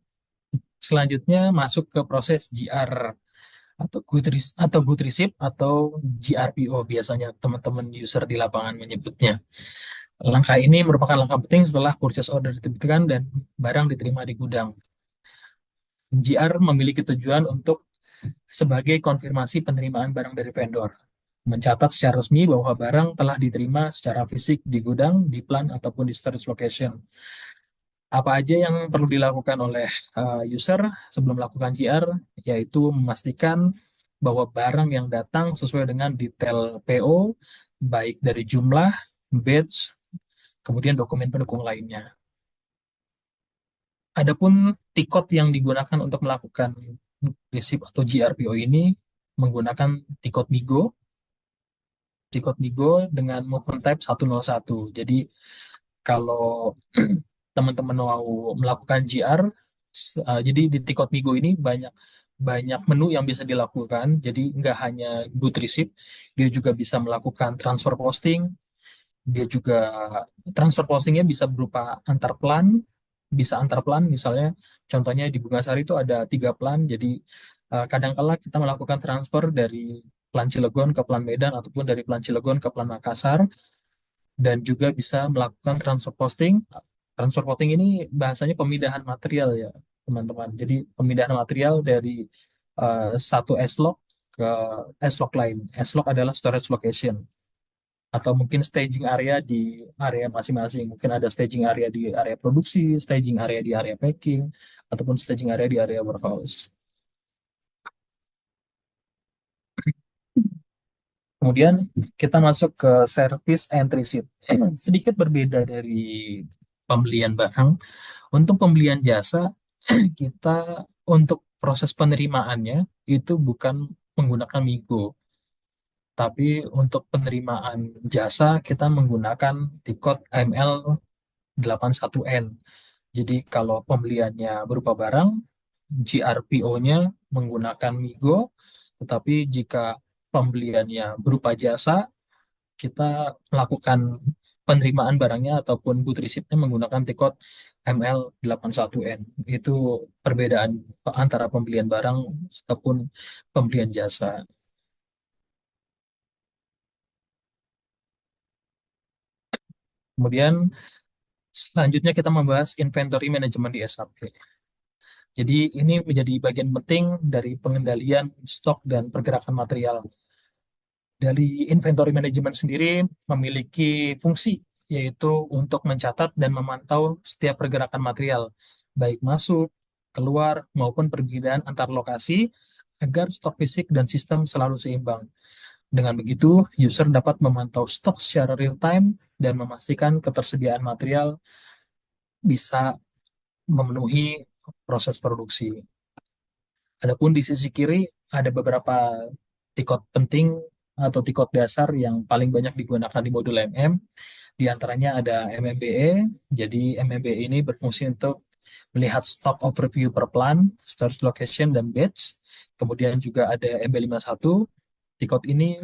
selanjutnya masuk ke proses GR atau good receipt atau GRPO biasanya teman-teman user di lapangan menyebutnya. Langkah ini merupakan langkah penting setelah purchase order diterbitkan dan barang diterima di gudang. GR memiliki tujuan untuk sebagai konfirmasi penerimaan barang dari vendor, mencatat secara resmi bahwa barang telah diterima secara fisik di gudang, di plant, ataupun di storage location. Apa aja yang perlu dilakukan oleh user sebelum melakukan GR, yaitu memastikan bahwa barang yang datang sesuai dengan detail PO, baik dari jumlah, batch, kemudian dokumen pendukung lainnya. Adapun tikot yang digunakan untuk melakukan receipt atau GRPO ini menggunakan tikot MIGO, dengan movement type 101. Jadi kalau teman-teman mau melakukan GR, jadi di Tikot Migo ini banyak banyak menu yang bisa dilakukan. Jadi nggak hanya good receipt, dia juga bisa melakukan transfer posting. Dia juga transfer postingnya bisa berupa antar plan, bisa antar plan. Misalnya, contohnya di Bungasari itu ada 3 plan. Jadi kadangkala kita melakukan transfer dari plan Cilegon ke plan Medan ataupun dari plan Cilegon ke plan Makassar dan juga bisa melakukan transfer posting. Transfer posting ini bahasanya pemindahan material ya, teman-teman. Jadi pemindahan material dari satu S-log ke S-log lain. S-log adalah storage location atau mungkin staging area di area masing-masing. Mungkin ada staging area di area produksi, staging area di area packing, ataupun staging area di area warehouse. Kemudian kita masuk ke service entry sheet. Sedikit berbeda dari pembelian barang. Untuk pembelian jasa, kita untuk proses penerimaannya itu bukan menggunakan Migo, tapi untuk penerimaan jasa kita menggunakan tikot ML81N. Jadi kalau pembeliannya berupa barang, GRPO-nya menggunakan Migo, tetapi jika pembeliannya berupa jasa, kita melakukan penerimaan barangnya ataupun good receipt-nya menggunakan tikot ML81N. Itu perbedaan antara pembelian barang ataupun pembelian jasa. Kemudian selanjutnya kita membahas inventory management di SAP. Jadi ini menjadi bagian penting dari pengendalian stok dan pergerakan material. Dari inventory management sendiri memiliki fungsi, yaitu untuk mencatat dan memantau setiap pergerakan material, baik masuk, keluar, maupun perpindahan antar lokasi, agar stok fisik dan sistem selalu seimbang. Dengan begitu, user dapat memantau stok secara real time dan memastikan ketersediaan material bisa memenuhi proses produksi. Adapun di sisi kiri ada beberapa tikot penting atau tikot dasar yang paling banyak digunakan di modul MM. Di antaranya ada MMBE. Jadi MMBE ini berfungsi untuk melihat stock overview per plan, storage location, dan batch. Kemudian juga ada MB51. Tikot ini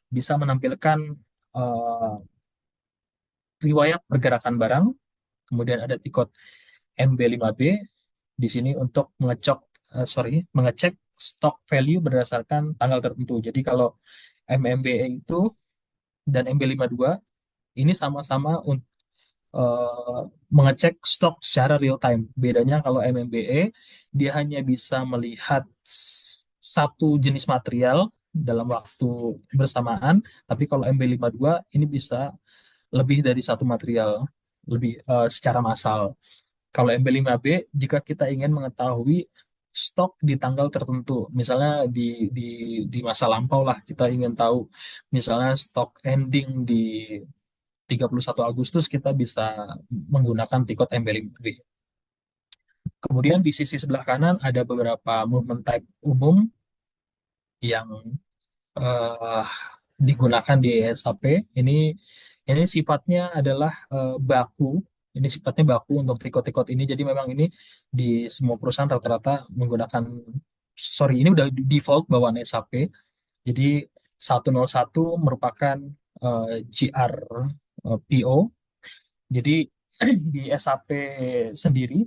bisa menampilkan uh, riwayat pergerakan barang. Kemudian ada tikot MB5B di sini untuk mengecek stock value berdasarkan tanggal tertentu. Jadi kalau MMBE itu dan MB52 ini sama-sama mengecek stok secara real time. Bedanya kalau MMBE dia hanya bisa melihat satu jenis material dalam waktu bersamaan, tapi kalau MB52 ini bisa lebih dari satu material, lebih secara massal. Kalau MB5B, jika kita ingin mengetahui stok di tanggal tertentu, misalnya di di masa lampau lah, kita ingin tahu misalnya stok ending di 31 Agustus, kita bisa menggunakan tikot MB5B. Kemudian di sisi sebelah kanan ada beberapa movement type umum yang eh, digunakan di SAP. Ini sifatnya adalah baku. Ini sifatnya baku untuk tikot-tikot ini. Jadi memang ini di semua perusahaan rata-rata menggunakan, sorry, ini udah default bawaan SAP. Jadi 101 merupakan GR PO. Jadi di SAP sendiri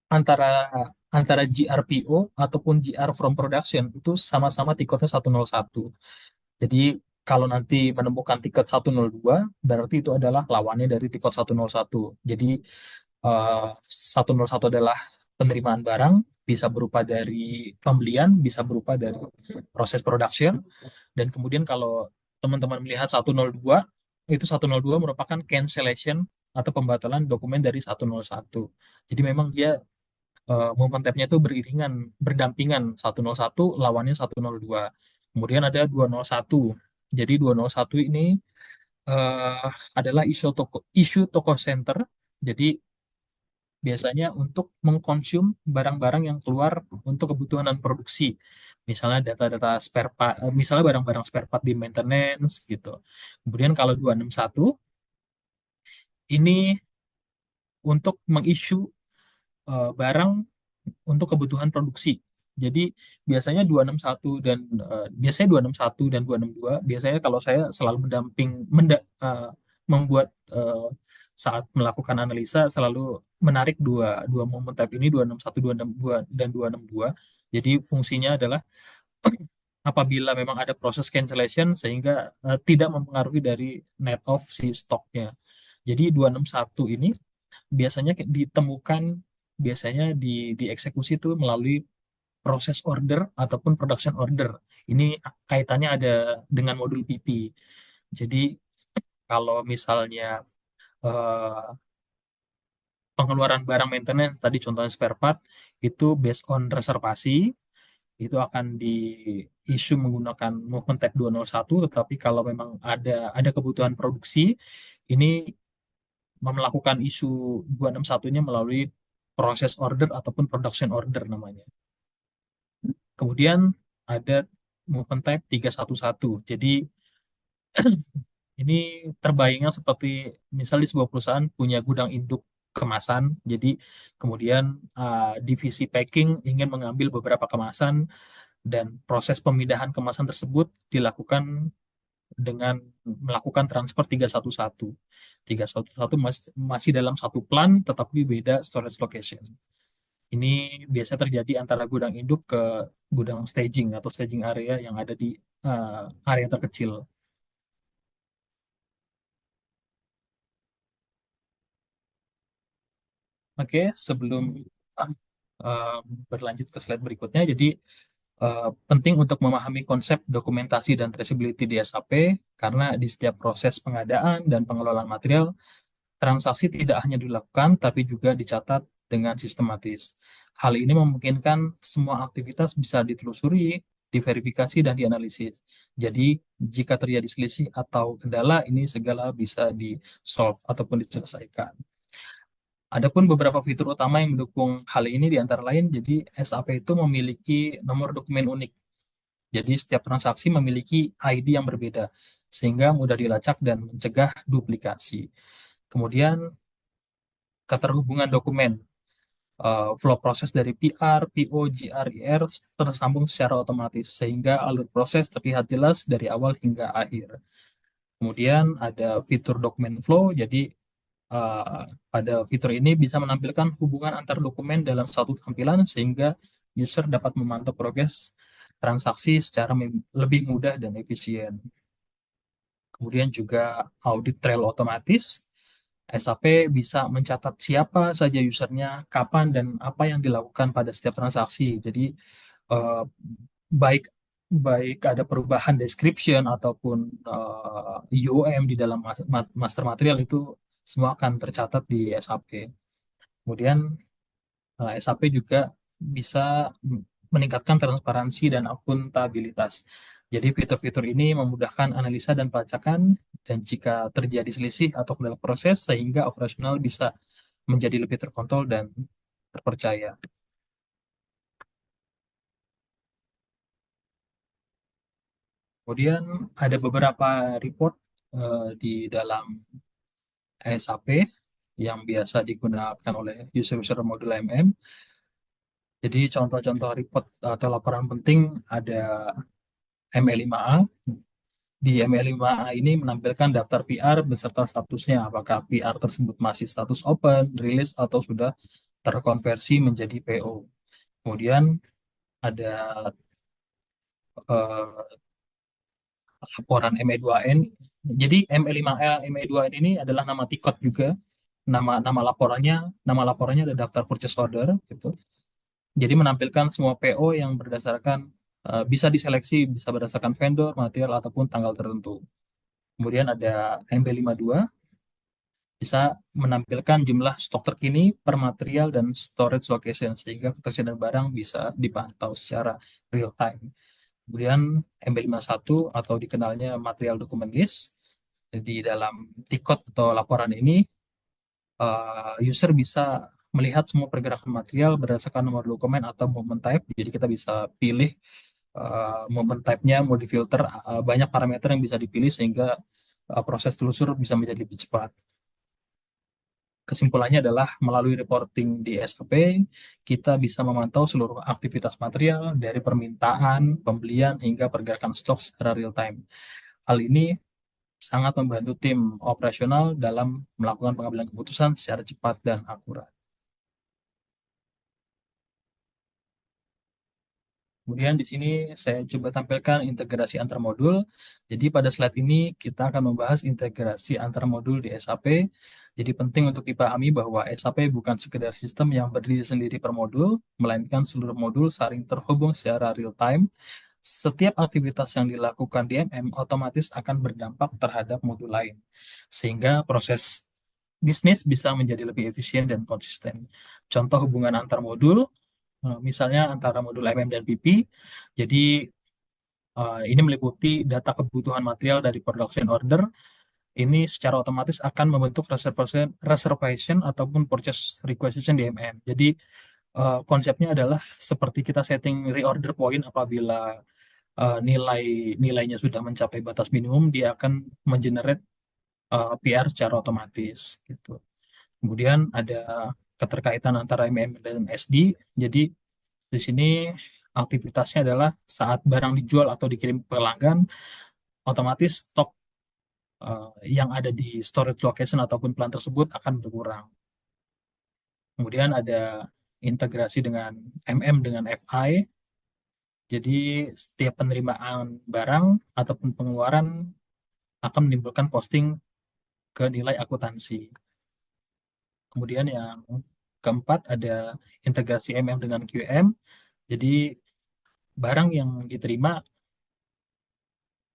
antara antara GRPO ataupun GR from production itu sama-sama tiketnya 101. Jadi kalau nanti menemukan tiket 102, berarti itu adalah lawannya dari tiket 101. Jadi 101 adalah penerimaan barang, bisa berupa dari pembelian, bisa berupa dari proses production, dan kemudian kalau teman-teman melihat 102, itu 102 merupakan cancellation atau pembatalan dokumen dari 101. Jadi memang dia movement tab-nya itu beriringan, berdampingan 101 lawannya 102. Kemudian ada 201. Jadi 201 ini eh, adalah isu toko center. Jadi biasanya untuk mengkonsum barang-barang yang keluar untuk kebutuhan dan produksi. Misalnya data-data spare part, misalnya barang-barang spare part di maintenance gitu. Kemudian kalau 261 ini untuk mengisu barang untuk kebutuhan produksi. Jadi biasanya 261 biasanya 261 dan 262 biasanya kalau saya selalu membuat saat melakukan analisa selalu menarik dua dua momen tab ini 261 262 dan 262. Jadi fungsinya adalah apabila memang ada proses cancellation sehingga tidak mempengaruhi dari net off si stoknya. Jadi 261 ini biasanya ditemukan biasanya dieksekusi itu melalui proses order ataupun production order. Ini kaitannya ada dengan modul PP. Jadi kalau misalnya eh, pengeluaran barang maintenance tadi contohnya spare part itu based on reservasi itu akan di issue menggunakan movement type 201, tetapi kalau memang ada kebutuhan produksi ini melakukan isu 261-nya melalui proses order ataupun production order namanya. Kemudian ada movement type 311. Jadi ini terbayangnya seperti misalnya di sebuah perusahaan punya gudang induk kemasan. Jadi kemudian divisi packing ingin mengambil beberapa kemasan dan proses pemindahan kemasan tersebut dilakukan dengan melakukan transfer 311. 311 masih dalam satu plan tetapi beda storage location. Ini biasa terjadi antara gudang induk ke gudang staging atau staging area yang ada di area terkecil. Oke, sebelum uh, berlanjut ke slide berikutnya, jadi penting untuk memahami konsep dokumentasi dan traceability di SAP karena di setiap proses pengadaan dan pengelolaan material, transaksi tidak hanya dilakukan tapi juga dicatat dengan sistematis. Hal ini memungkinkan semua aktivitas bisa ditelusuri, diverifikasi, dan dianalisis. Jadi, jika terjadi selisih atau kendala, ini segala bisa di-solve ataupun diselesaikan. Adapun beberapa fitur utama yang mendukung hal ini di antara lain, jadi SAP itu memiliki nomor dokumen unik. Jadi setiap transaksi memiliki ID yang berbeda, sehingga mudah dilacak dan mencegah duplikasi. Kemudian keterhubungan dokumen, flow proses dari PR, PO, GR, IR tersambung secara otomatis, sehingga alur proses terlihat jelas dari awal hingga akhir. Kemudian ada fitur dokumen flow, jadi uh, pada fitur ini bisa menampilkan hubungan antar dokumen dalam satu tampilan sehingga user dapat memantau progres transaksi secara lebih mudah dan efisien. Kemudian juga audit trail otomatis. SAP bisa mencatat siapa saja usernya, kapan dan apa yang dilakukan pada setiap transaksi. Jadi uh, baik baik ada perubahan description ataupun UOM di dalam master material itu semua akan tercatat di SAP. Kemudian SAP juga bisa meningkatkan transparansi dan akuntabilitas. Jadi fitur-fitur ini memudahkan analisa dan pelacakan dan jika terjadi selisih atau kendala proses sehingga operasional bisa menjadi lebih terkontrol dan terpercaya. Kemudian ada beberapa report di dalam SAP yang biasa digunakan oleh user-user modul MM. Jadi contoh-contoh report atau laporan penting ada ME5A. Di ML5A ini menampilkan daftar PR beserta statusnya, apakah PR tersebut masih status open, rilis, atau sudah terkonversi menjadi PO. Kemudian ada laporan ME2N. Jadi ME5A, ME2N ini adalah nama tikot juga. Nama laporannya ada daftar purchase order gitu. Jadi menampilkan semua PO yang berdasarkan bisa diseleksi, bisa berdasarkan vendor, material ataupun tanggal tertentu. Kemudian ada MB52 bisa menampilkan jumlah stok terkini per material dan storage location sehingga ketersediaan barang bisa dipantau secara real time. Kemudian MB51 atau dikenalnya material dokumen list. Di dalam tikot atau laporan ini, user bisa melihat semua pergerakan material berdasarkan nomor dokumen atau movement type. Jadi kita bisa pilih movement type-nya, mau difilter, banyak parameter yang bisa dipilih sehingga proses telusur bisa menjadi lebih cepat. Kesimpulannya adalah melalui reporting di SAP, kita bisa memantau seluruh aktivitas material dari permintaan, pembelian, hingga pergerakan stok secara real time. Hal ini sangat membantu tim operasional dalam melakukan pengambilan keputusan secara cepat dan akurat. Kemudian di sini saya coba tampilkan integrasi antar modul. Jadi pada slide ini kita akan membahas integrasi antar modul di SAP. Jadi penting untuk dipahami bahwa SAP bukan sekedar sistem yang berdiri sendiri per modul, melainkan seluruh modul saling terhubung secara real time. Setiap aktivitas yang dilakukan di MM otomatis akan berdampak terhadap modul lain, sehingga proses bisnis bisa menjadi lebih efisien dan konsisten. Contoh hubungan antar modul, misalnya antara modul MM dan PP. Jadi ini meliputi data kebutuhan material dari production order. Ini secara otomatis akan membentuk reservation ataupun purchase requisition di MM. Jadi konsepnya adalah seperti kita setting reorder point apabila nilainya sudah mencapai batas minimum, dia akan mengenerate PR secara otomatis gitu. Kemudian ada keterkaitan antara MM dan SD. Jadi di sini aktivitasnya adalah saat barang dijual atau dikirim ke pelanggan, otomatis stok yang ada di storage location ataupun plan tersebut akan berkurang. Kemudian ada integrasi dengan MM dengan FI. Jadi setiap penerimaan barang ataupun pengeluaran akan menimbulkan posting ke nilai akuntansi. Kemudian yang keempat ada integrasi MM dengan QM. Jadi barang yang diterima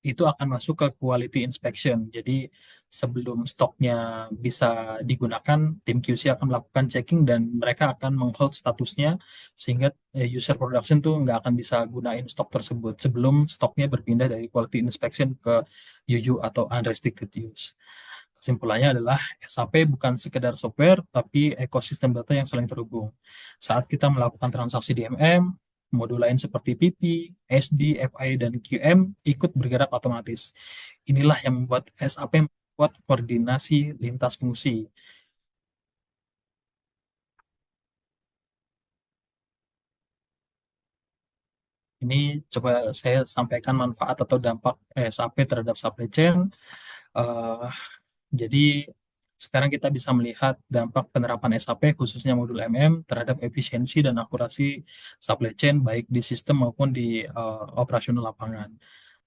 itu akan masuk ke quality inspection. Jadi sebelum stoknya bisa digunakan, tim QC akan melakukan checking dan mereka akan menghold statusnya sehingga user production tuh nggak akan bisa gunain stok tersebut sebelum stoknya berpindah dari quality inspection ke UU atau unrestricted use. Kesimpulannya adalah SAP bukan sekedar software, tapi ekosistem data yang saling terhubung. Saat kita melakukan transaksi di MM, modul lain seperti PP, SD, FI, dan QM ikut bergerak otomatis. Inilah yang membuat SAP membuat koordinasi lintas fungsi. Ini coba saya sampaikan manfaat atau dampak SAP terhadap supply chain. Eh, Jadi sekarang kita bisa melihat dampak penerapan SAP khususnya modul MM terhadap efisiensi dan akurasi supply chain baik di sistem maupun di operasional lapangan.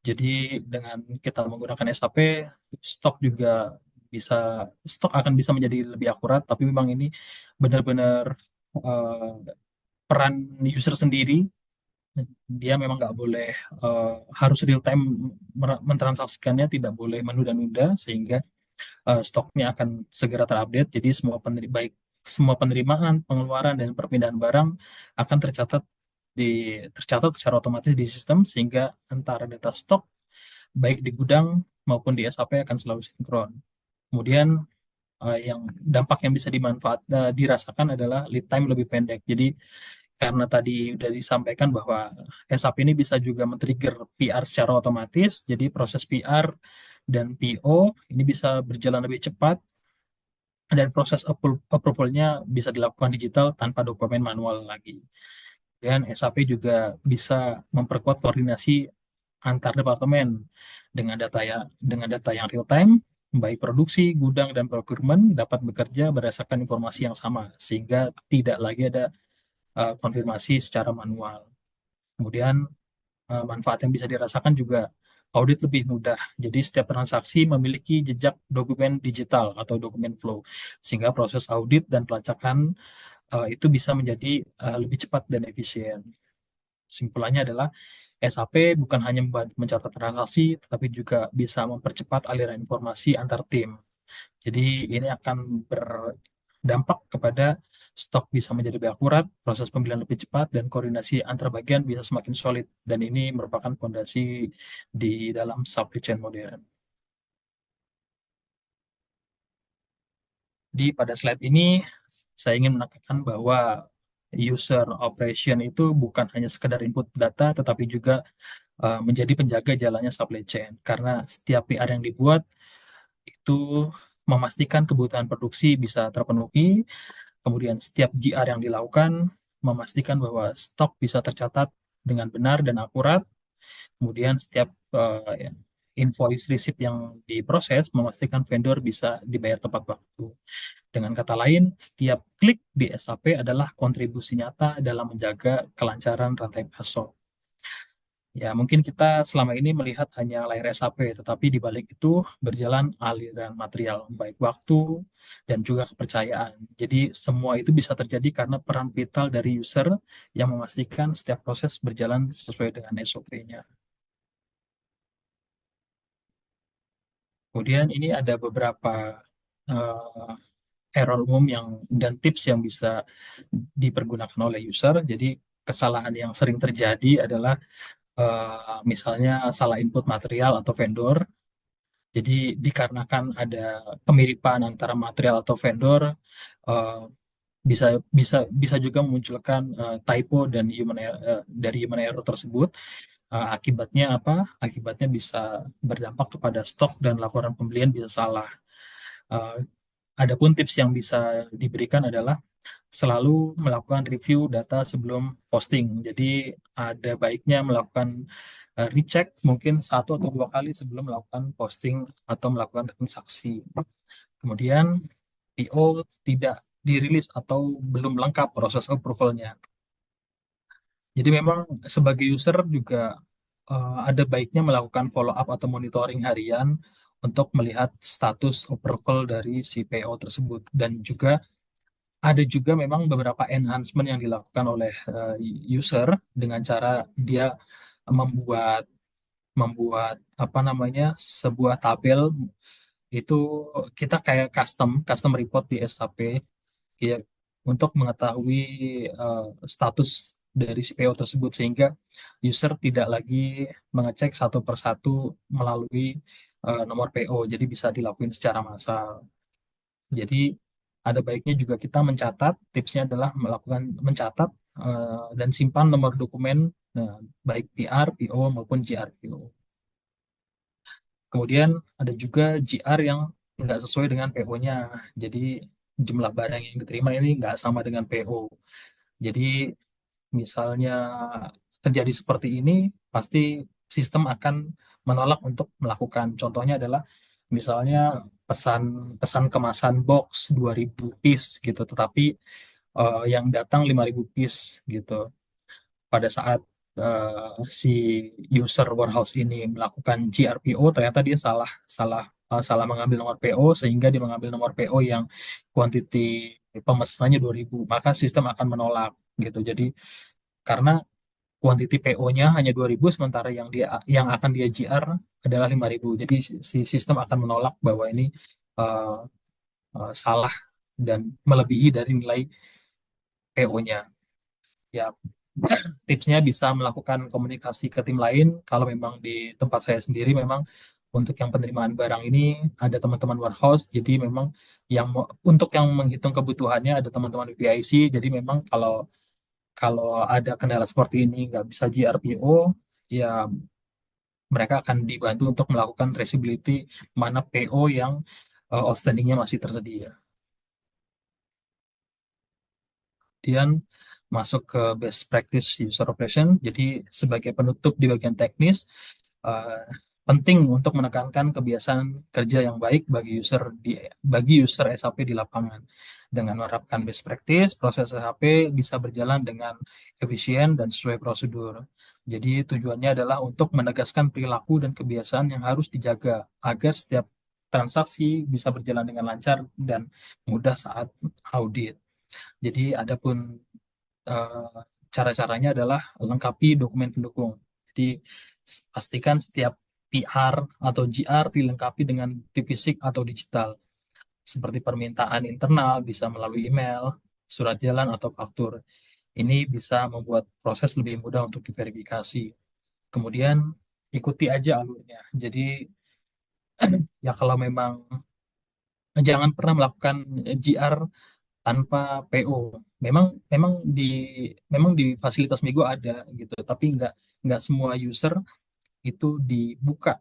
Jadi dengan kita menggunakan SAP, stok juga bisa stok akan bisa menjadi lebih akurat, tapi memang ini benar-benar eh, peran user sendiri. Dia memang nggak boleh harus real time mentransaksikannya, tidak boleh menunda-nunda sehingga stoknya akan segera terupdate. Jadi baik semua penerimaan, pengeluaran dan perpindahan barang akan tercatat secara otomatis di sistem sehingga antara data stok baik di gudang maupun di SAP akan selalu sinkron. Kemudian yang dampak yang bisa dirasakan adalah lead time lebih pendek. Jadi karena tadi sudah disampaikan bahwa SAP ini bisa juga men-trigger PR secara otomatis, jadi proses PR dan PO ini bisa berjalan lebih cepat dan proses approval-nya bisa dilakukan digital tanpa dokumen manual lagi. Dan SAP juga bisa memperkuat koordinasi antar departemen. dengan data yang real time, baik produksi, gudang, dan procurement dapat bekerja berdasarkan informasi yang sama, sehingga tidak lagi ada konfirmasi secara manual. Kemudian manfaat yang bisa dirasakan juga audit lebih mudah. Jadi setiap transaksi memiliki jejak dokumen digital atau dokumen flow, sehingga proses audit dan pelacakan itu bisa menjadi lebih cepat dan efisien. Simpulannya adalah SAP bukan hanya membantu mencatat transaksi, tetapi juga bisa mempercepat aliran informasi antar tim. Jadi ini akan berdampak kepada stok bisa menjadi lebih akurat, proses pembelian lebih cepat, dan koordinasi antar bagian bisa semakin solid. Dan ini merupakan fondasi di dalam supply chain modern. Di pada slide ini, saya ingin menekankan bahwa user operation itu bukan hanya sekedar input data, tetapi juga menjadi penjaga jalannya supply chain. Karena setiap PR yang dibuat itu memastikan kebutuhan produksi bisa terpenuhi, kemudian setiap GR yang dilakukan memastikan bahwa stok bisa tercatat dengan benar dan akurat, kemudian setiap invoice receipt yang diproses memastikan vendor bisa dibayar tepat waktu. Dengan kata lain, setiap klik di SAP adalah kontribusi nyata dalam menjaga kelancaran rantai pasok. Ya, mungkin kita selama ini melihat hanya layar SAP, tetapi di balik itu berjalan aliran material, baik waktu dan juga kepercayaan. Jadi semua itu bisa terjadi karena peran vital dari user yang memastikan setiap proses berjalan sesuai dengan SOP-nya. Kemudian ini ada beberapa eh, error umum dan tips yang bisa dipergunakan oleh user. Jadi kesalahan yang sering terjadi adalah misalnya salah input material atau vendor. Jadi dikarenakan ada kemiripan antara material atau vendor, eh, bisa bisa bisa juga memunculkan typo dan dari human error tersebut. Akibatnya apa? Akibatnya bisa berdampak kepada stok dan laporan pembelian bisa salah. Eh, Adapun tips yang bisa diberikan adalah selalu melakukan review data sebelum posting. Jadi ada baiknya melakukan recheck mungkin satu atau dua kali sebelum melakukan posting atau melakukan transaksi. Kemudian PO tidak dirilis atau belum lengkap proses approval-nya. Jadi memang sebagai user juga ada baiknya melakukan follow up atau monitoring harian untuk melihat status approval dari si PO tersebut. Dan juga ada juga memang beberapa enhancement yang dilakukan oleh user dengan cara dia membuat membuat apa namanya sebuah tabel itu kita kayak custom report di SAP ya, untuk mengetahui eh, status dari si PO tersebut sehingga user tidak lagi mengecek satu persatu melalui nomor PO, jadi bisa dilakukan secara massal. Jadi ada baiknya juga kita mencatat, tipsnya adalah melakukan mencatat dan simpan nomor dokumen baik PR, PO maupun GRPO. Kemudian ada juga GR yang nggak sesuai dengan PO-nya. Jadi jumlah barang yang diterima ini nggak sama dengan PO. Jadi misalnya terjadi seperti ini, pasti sistem akan menolak untuk melakukan. Contohnya adalah misalnya pesan pesan kemasan box 2000 piece gitu, tetapi yang datang 5000 piece gitu. Pada saat si user warehouse ini melakukan GRPO, ternyata dia salah salah salah mengambil nomor PO sehingga dia mengambil nomor PO yang quantity pemesanannya 2000, maka sistem akan menolak gitu. Jadi karena quantity PO-nya hanya 2000 sementara yang akan dia GR adalah 5000. Jadi si sistem akan menolak bahwa ini uh, salah dan melebihi dari nilai PO-nya. Ya, tipsnya bisa melakukan komunikasi ke tim lain. Kalau memang di tempat saya sendiri memang untuk yang penerimaan barang ini ada teman-teman warehouse. Jadi memang untuk yang menghitung kebutuhannya ada teman-teman PIC. Jadi memang kalau kalau ada kendala seperti ini nggak bisa GRPO, ya mereka akan dibantu untuk melakukan traceability mana PO yang outstandingnya masih tersedia. Kemudian masuk ke best practice user operation. Jadi sebagai penutup di bagian teknis, penting untuk menekankan kebiasaan kerja yang baik bagi user SAP di lapangan. Dengan menerapkan best practice, proses SAP bisa berjalan dengan efisien dan sesuai prosedur. Jadi tujuannya adalah untuk menegaskan perilaku dan kebiasaan yang harus dijaga agar setiap transaksi bisa berjalan dengan lancar dan mudah saat audit. Jadi adapun eh, cara-caranya adalah lengkapi dokumen pendukung. Jadi pastikan setiap PR atau GR dilengkapi dengan bukti fisik atau digital, seperti permintaan internal bisa melalui email, surat jalan atau faktur. Ini bisa membuat proses lebih mudah untuk diverifikasi. Kemudian ikuti aja alurnya. Jadi ya kalau memang jangan pernah melakukan GR tanpa PO. Memang memang di memang di fasilitas Migo ada gitu, tapi nggak semua user itu dibuka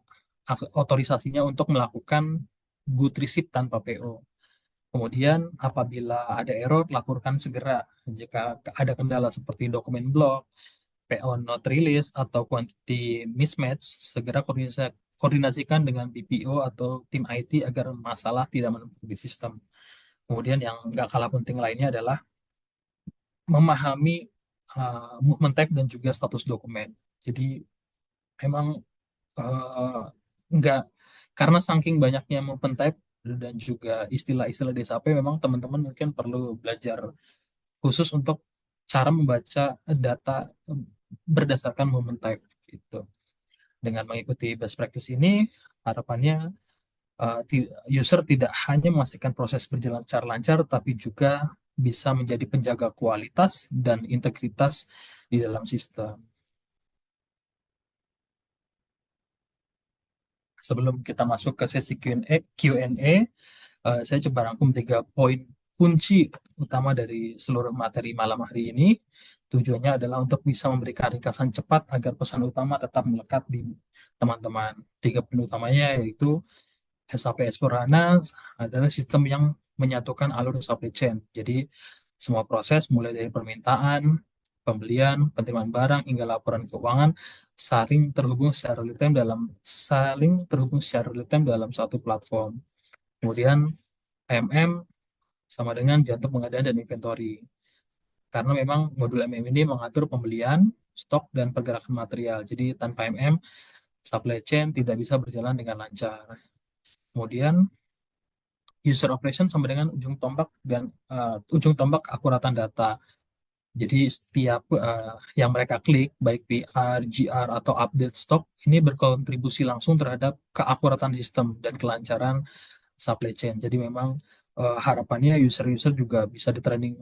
otorisasinya untuk melakukan good receipt tanpa PO. Kemudian apabila ada error, laporkan segera. Jika ada kendala seperti dokumen blok, PO not release, atau quantity mismatch, segera koordinasikan dengan BPO atau tim IT agar masalah tidak menumpuk di sistem. Kemudian yang nggak kalah penting lainnya adalah memahami movement type dan juga status dokumen. Jadi memang uh, nggak karena saking banyaknya movement type dan juga istilah-istilah di SAP, memang teman-teman mungkin perlu belajar khusus untuk cara membaca data berdasarkan movement type gitu. Dengan mengikuti best practice ini, harapannya user tidak hanya memastikan proses berjalan secara lancar, tapi juga bisa menjadi penjaga kualitas dan integritas di dalam sistem. Sebelum kita masuk ke sesi Q&A, saya coba rangkum 3 poin kunci utama dari seluruh materi malam hari ini. Tujuannya adalah untuk bisa memberikan ringkasan cepat agar pesan utama tetap melekat di teman-teman. 3 poin utamanya yaitu SAP S/4HANA adalah sistem yang menyatukan alur supply chain. Jadi semua proses mulai dari permintaan, pembelian, penerimaan barang hingga laporan keuangan saling terhubung secara real time dalam satu platform. Kemudian MM sama dengan jantung pengadaan dan inventory. Karena memang modul MM ini mengatur pembelian, stok, dan pergerakan material. Jadi tanpa MM, supply chain tidak bisa berjalan dengan lancar. Kemudian user operation sama dengan ujung tombak akuratan data. Jadi setiap yang mereka klik, baik PR, GR, atau update stok, ini berkontribusi langsung terhadap keakuratan sistem dan kelancaran supply chain. Jadi memang harapannya user-user juga bisa di-training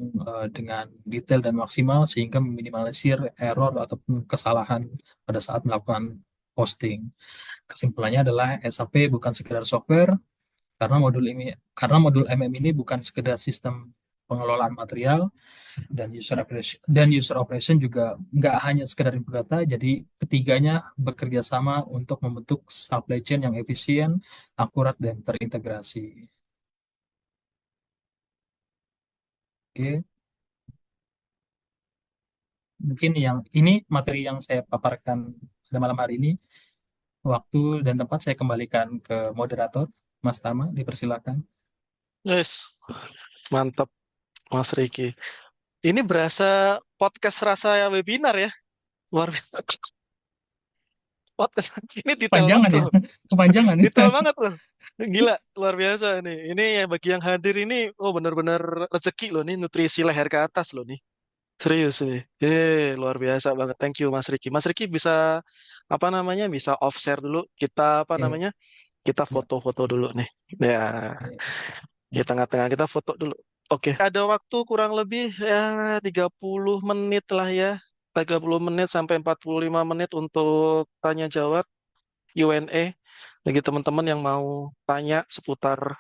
dengan detail dan maksimal sehingga meminimalisir error ataupun kesalahan pada saat melakukan posting. Kesimpulannya adalah SAP bukan sekedar software, karena modul MM ini bukan sekedar sistem pengelolaan material, dan user operation juga nggak hanya sekedar input data. Jadi ketiganya bekerja sama untuk membentuk supply chain yang efisien, akurat, dan terintegrasi. Oke, mungkin yang ini materi yang saya paparkan pada malam hari ini. Waktu dan tempat saya kembalikan ke moderator, Mas Tama, dipersilakan. Yes, mantap Mas Riki. Ini berasa podcast rasa webinar ya. Luar biasa. Podcast. Ini detail banget Kepanjangan ya, loh. kepanjangan ya. Detail banget loh. Gila, luar biasa nih. Ini ya bagi yang hadir ini, oh benar-benar rezeki loh nih, nutrisi leher ke atas loh nih. Serius nih. Luar biasa banget. Thank you Mas Riki. Mas Riki bisa apa namanya? Bisa off share dulu. Kita apa Oke, namanya? Kita ya, foto-foto dulu nih. Ya, ya, di ya. tengah-tengah kita foto dulu. Oke, ada waktu kurang lebih ya 30 menit lah ya. 30 menit sampai 45 menit untuk tanya jawab Q&A bagi teman-teman yang mau tanya seputar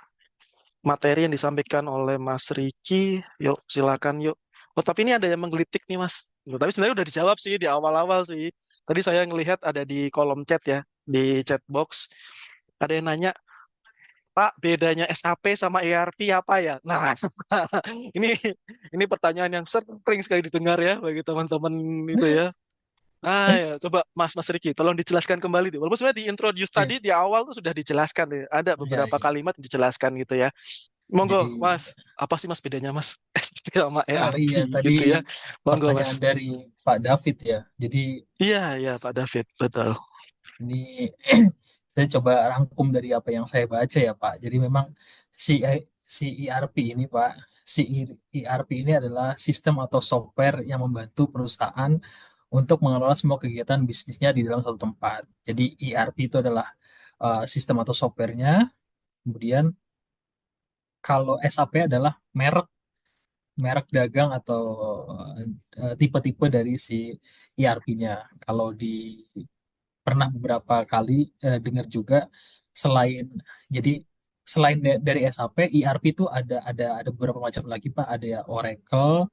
materi yang disampaikan oleh Mas Riki. Yuk, silakan yuk. Oh, tapi ini ada yang menggelitik nih, Mas. Loh, tapi sebenarnya udah dijawab sih di awal-awal sih. Tadi saya ngelihat ada di kolom chat ya, di chat box. Ada yang nanya, Pak, bedanya SAP sama ERP apa ya? Nah, ini ini pertanyaan yang sering sekali didengar ya bagi teman-teman itu ya. Ya, coba Mas Riki, tolong dijelaskan kembali tuh. Walaupun sebenarnya di introduce Iya, tadi di awal tuh sudah dijelaskan ya. Ada iya, beberapa iya. kalimat yang dijelaskan gitu ya. Monggo, Jadi, Mas. Apa sih Mas bedanya Mas? ST sama ERP iya tadi gitu ya. Monggo, Mas. pertanyaan dari Pak David ya. Jadi Iya, iya Pak David, betul. ini saya coba rangkum dari apa yang saya baca ya Pak. Jadi memang si si ERP ini Pak, si ERP ini adalah sistem atau software yang membantu perusahaan untuk mengelola semua kegiatan bisnisnya di dalam satu tempat. Jadi ERP itu adalah sistem atau softwarenya. Kemudian kalau SAP adalah merek merek dagang atau tipe-tipe dari si ERP-nya. Kalau di pernah beberapa kali dengar juga selain jadi selain dari SAP, ERP itu ada beberapa macam lagi Pak. Ada ya Oracle,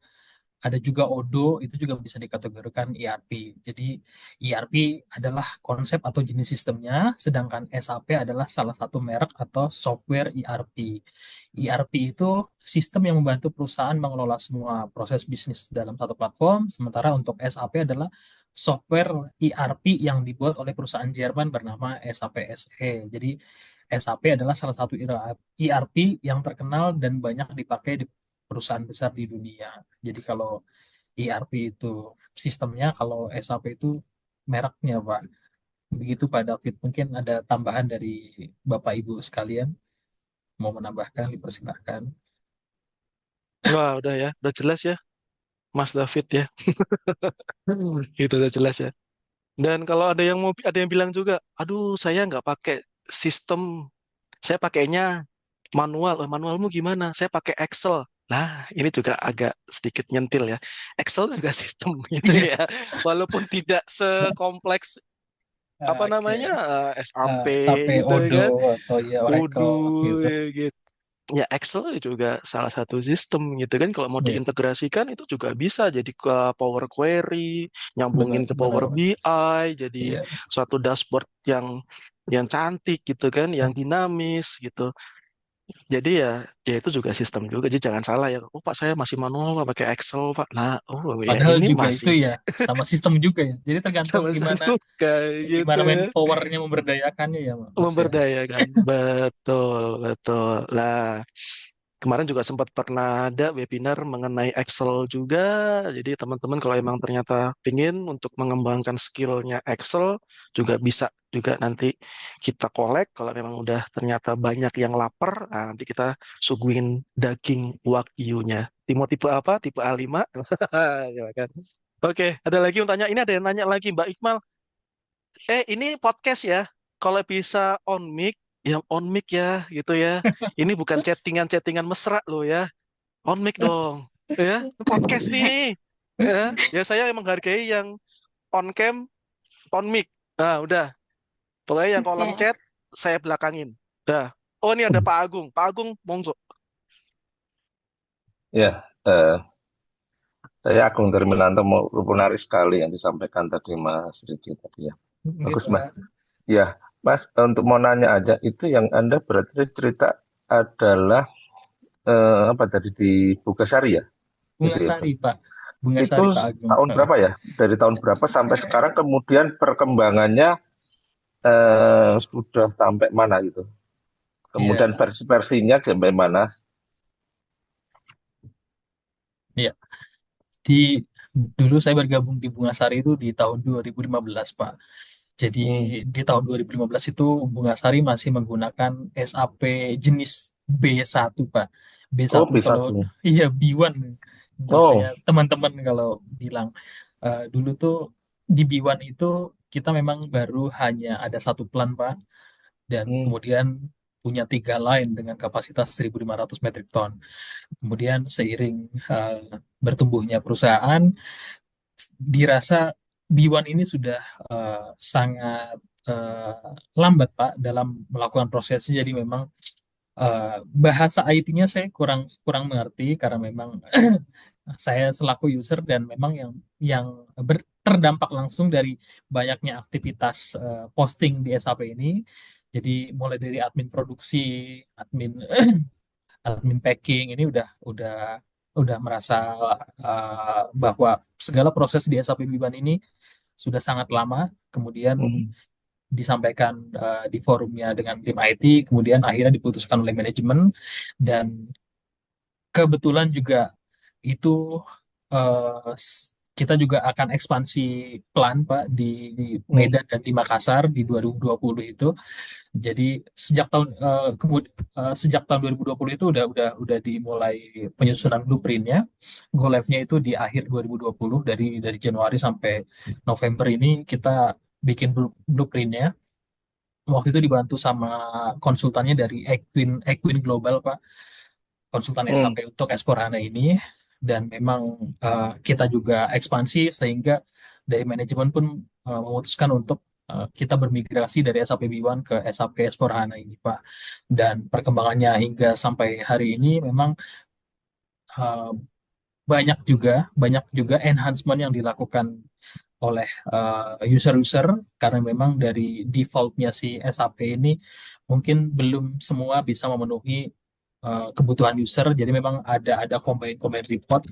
ada juga Odoo, itu juga bisa dikategorikan ERP. Jadi ERP adalah konsep atau jenis sistemnya, sedangkan SAP adalah salah satu merek atau software ERP. ERP itu sistem yang membantu perusahaan mengelola semua proses bisnis dalam satu platform, sementara untuk SAP adalah software ERP yang dibuat oleh perusahaan Jerman bernama SAP SE. Jadi SAP adalah salah satu ERP yang terkenal dan banyak dipakai di perusahaan besar di dunia. Jadi kalau ERP itu sistemnya, kalau SAP itu mereknya, Pak. Begitu Pak David. Mungkin ada tambahan dari Bapak Ibu sekalian. Mau menambahkan, dipersilahkan. Wah, udah ya, udah jelas ya, Mas David ya. Itu udah jelas ya. Dan kalau ada yang bilang juga, aduh saya nggak pakai sistem, saya pakainya manual. Manualmu gimana? Saya pakai Excel. Nah, ini juga agak sedikit nyentil ya. Excel juga sistem gitu Iya. ya. Walaupun tidak sekompleks apa Oke. namanya SAP SAP, gitu Odoo, kan. atau ya Udu Oracle, gitu. gitu. Ya Excel juga salah satu sistem gitu kan. Kalau mau Iya, diintegrasikan itu juga bisa jadi ke Power Query, nyambungin benar, ke benar, Power Mas. BI, jadi Iya. suatu dashboard yang cantik gitu kan, yang dinamis gitu. Jadi ya itu juga sistem juga. Jadi jangan salah ya. Oh Pak saya masih manual Pak pakai Excel Pak. Nah, oh ya Padahal ini juga itu masih ya sama sistem juga ya. Jadi tergantung sama gimana satu kayak gitu gimana ya. manpowernya memberdayakannya ya, Mas ya. Memberdayakan. Betul, betul. Lah, kemarin juga sempat pernah ada webinar mengenai Excel juga. Jadi teman-teman kalau emang ternyata pingin untuk mengembangkan skillnya Excel juga bisa juga nanti kita kolek. Kalau memang udah ternyata banyak yang lapar, nah nanti kita suguhin daging wagyunya. Tipe apa? Tipe A5. Ya kan? Oke, ada lagi yang tanya. Ini ada yang nanya lagi Mbak Iqmal. Ini podcast ya. Kalau bisa on mic, ya on mic ya, gitu ya. Ini bukan chattingan-chattingan mesra loh ya. On mic dong. Ya, ini podcast nih. Ya, ya saya yang menghargai yang on cam, on mic. Nah, udah. Pokoknya yang kolom Oke. chat saya belakangin. Udah. Oh, ini ada Pak Agung. Pak Agung, monggo. Ya, saya Agung Darminanto mau menarik sekali yang disampaikan tadi Mas Riki tadi ya. Oke, Bagus Mas. Pak. Ya, Mas untuk mau nanya aja itu yang Anda berarti cerita adalah apa tadi di Bugasari ya? Bunga Itu ya. Sari, Pak. Bunga Itu Sari, Pak Agung. tahun berapa ya? Dari tahun berapa sampai sekarang kemudian perkembangannya sudah sampai mana gitu? Kemudian Iya, versi-versinya sampai mana? iya. Di dulu saya bergabung di Bunga Sari itu di tahun 2015, Pak. Jadi Hmm. di tahun 2015 itu Bunga Sari masih menggunakan SAP jenis B1, Pak. Oh, B1 kalau B1. iya B1 biasanya Oh. teman-teman kalau bilang. Dulu tuh di B1 itu kita memang baru hanya ada satu plan, Pak, dan Hmm. kemudian punya tiga line dengan kapasitas 1.500 metrik ton. Kemudian seiring eh, bertumbuhnya perusahaan, dirasa B1 ini sudah sangat lambat, Pak, dalam melakukan prosesnya. Jadi memang bahasa IT-nya saya kurang kurang mengerti karena memang saya selaku user dan memang yang terdampak langsung dari banyaknya aktivitas posting di SAP ini. Jadi mulai dari admin produksi, admin admin packing ini udah merasa bahwa segala proses di SAP Biban ini sudah sangat lama, kemudian Hmm. disampaikan di forumnya dengan tim IT, kemudian akhirnya diputuskan oleh manajemen, dan kebetulan juga itu kita juga akan ekspansi pelan Pak di Hmm. Medan dan di Makassar di 2020 itu. Jadi sejak tahun 2020 itu udah dimulai penyusunan blueprintnya. Go live-nya itu di akhir 2020, dari Januari sampai November ini kita bikin blueprintnya. Waktu itu dibantu sama konsultannya dari Equin Global, Pak, konsultan Hmm. SAP untuk S/4HANA ini. Dan memang kita juga ekspansi, sehingga dari manajemen pun memutuskan untuk kita bermigrasi dari SAP B1 ke SAP S/4HANA ini, Pak. Dan perkembangannya hingga sampai hari ini memang uh, banyak juga enhancement yang dilakukan oleh user-user, karena memang dari defaultnya si SAP ini mungkin belum semua bisa memenuhi kebutuhan user. Jadi memang ada combine report,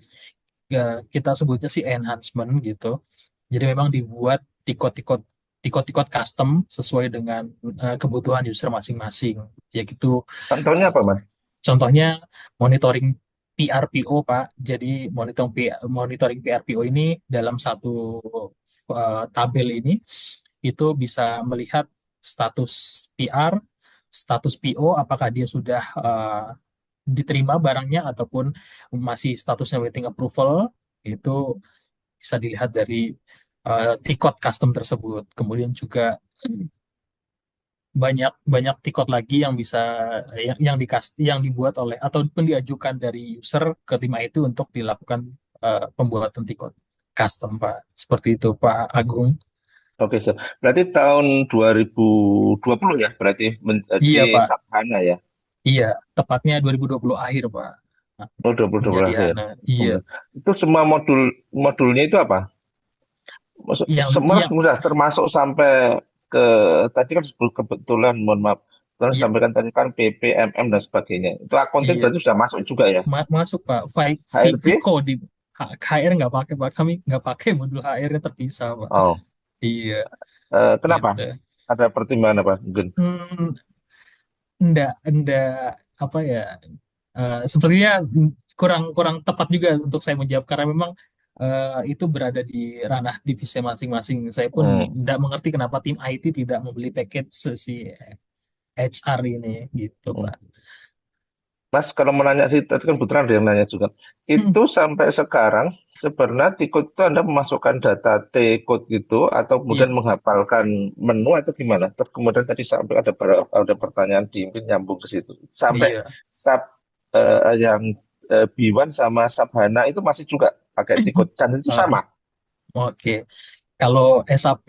kita sebutnya si enhancement gitu. Jadi memang dibuat tikot-tikot custom sesuai dengan kebutuhan user masing-masing. Ya gitu. Contohnya apa, Mas? Contohnya monitoring PRPO, Pak. Jadi monitoring PRPO ini dalam satu tabel ini itu bisa melihat status PR, status PO, apakah dia sudah diterima barangnya ataupun masih statusnya waiting approval. Itu bisa dilihat dari tikot custom tersebut. Kemudian juga banyak banyak tikot lagi yang bisa yang dibuat oleh ataupun diajukan dari user ke tim IT untuk dilakukan pembuatan tikot custom, Pak. Seperti itu, Pak Agung. Oke, so. Berarti tahun 2020 ya, berarti menjadi Iya, Pak. SAP HANA ya. Iya, tepatnya 2020 akhir, Pak. Nah, Oh, 2020 menjadi akhir. HANA. Iya. Oke. Itu semua modulnya itu apa? Semua Yang sudah termasuk sampai ke tadi kan sebut kebetulan, mohon maaf. Terus iya, sampaikan tadi kan PP, MM dan sebagainya. Itu accounting iya, berarti sudah masuk juga ya. masuk, Pak. HRD? Vico di HR nggak pakai, Pak. Kami nggak pakai modul HR-nya, terpisah, Pak. Oh, Iya, kenapa? gitu. Ada pertimbangan apa? Mungkin. Hmm, enggak apa ya, sepertinya kurang kurang tepat juga untuk saya menjawab, karena memang itu berada di ranah divisi masing-masing. Saya pun Hmm. tidak mengerti kenapa tim IT tidak membeli package si HR ini, gitu, Hmm. Pak. Mas, kalau mau nanya sih, tadi kan kebetulan ada yang nanya juga. Hmm, Itu sampai sekarang, sebenarnya T-code itu Anda memasukkan data T-code gitu, atau kemudian iya, menghafalkan menu, atau gimana? Terus kemudian tadi sampai ada pertanyaan di mungkin nyambung ke situ. Sampai iya. sub yang B1 sama sub HANA itu masih juga pakai T-code. Dan itu Ah, sama. oke. Kalau SAP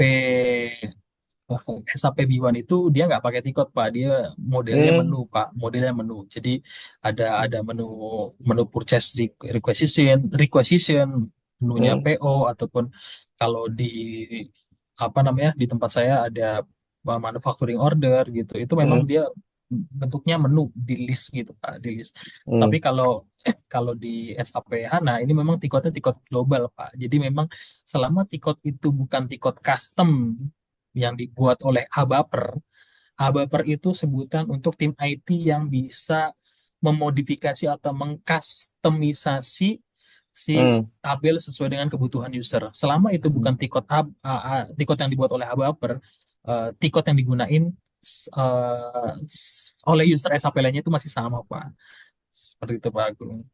B1 itu dia nggak pakai tikot, Pak. Dia modelnya menu, Hmm. Pak. Modelnya menu. Jadi ada menu menu purchase requisition, menunya Hmm. PO, ataupun kalau di apa namanya, di tempat saya ada manufacturing order gitu. Itu memang Hmm. dia bentuknya menu di list gitu, Pak, di list. Tapi Hmm. kalau di SAP HANA ini memang tikotnya tikot global, Pak. Jadi memang selama tikot itu bukan tikot custom yang dibuat oleh ABAPER. ABAPER itu sebutan untuk tim IT yang bisa memodifikasi atau mengkustomisasi si Hmm. tabel sesuai dengan kebutuhan user. Selama itu bukan tikot yang dibuat oleh ABAPER, tikot yang digunain oleh user SAP lainnya itu masih sama, Pak. Seperti itu, Pak Agung.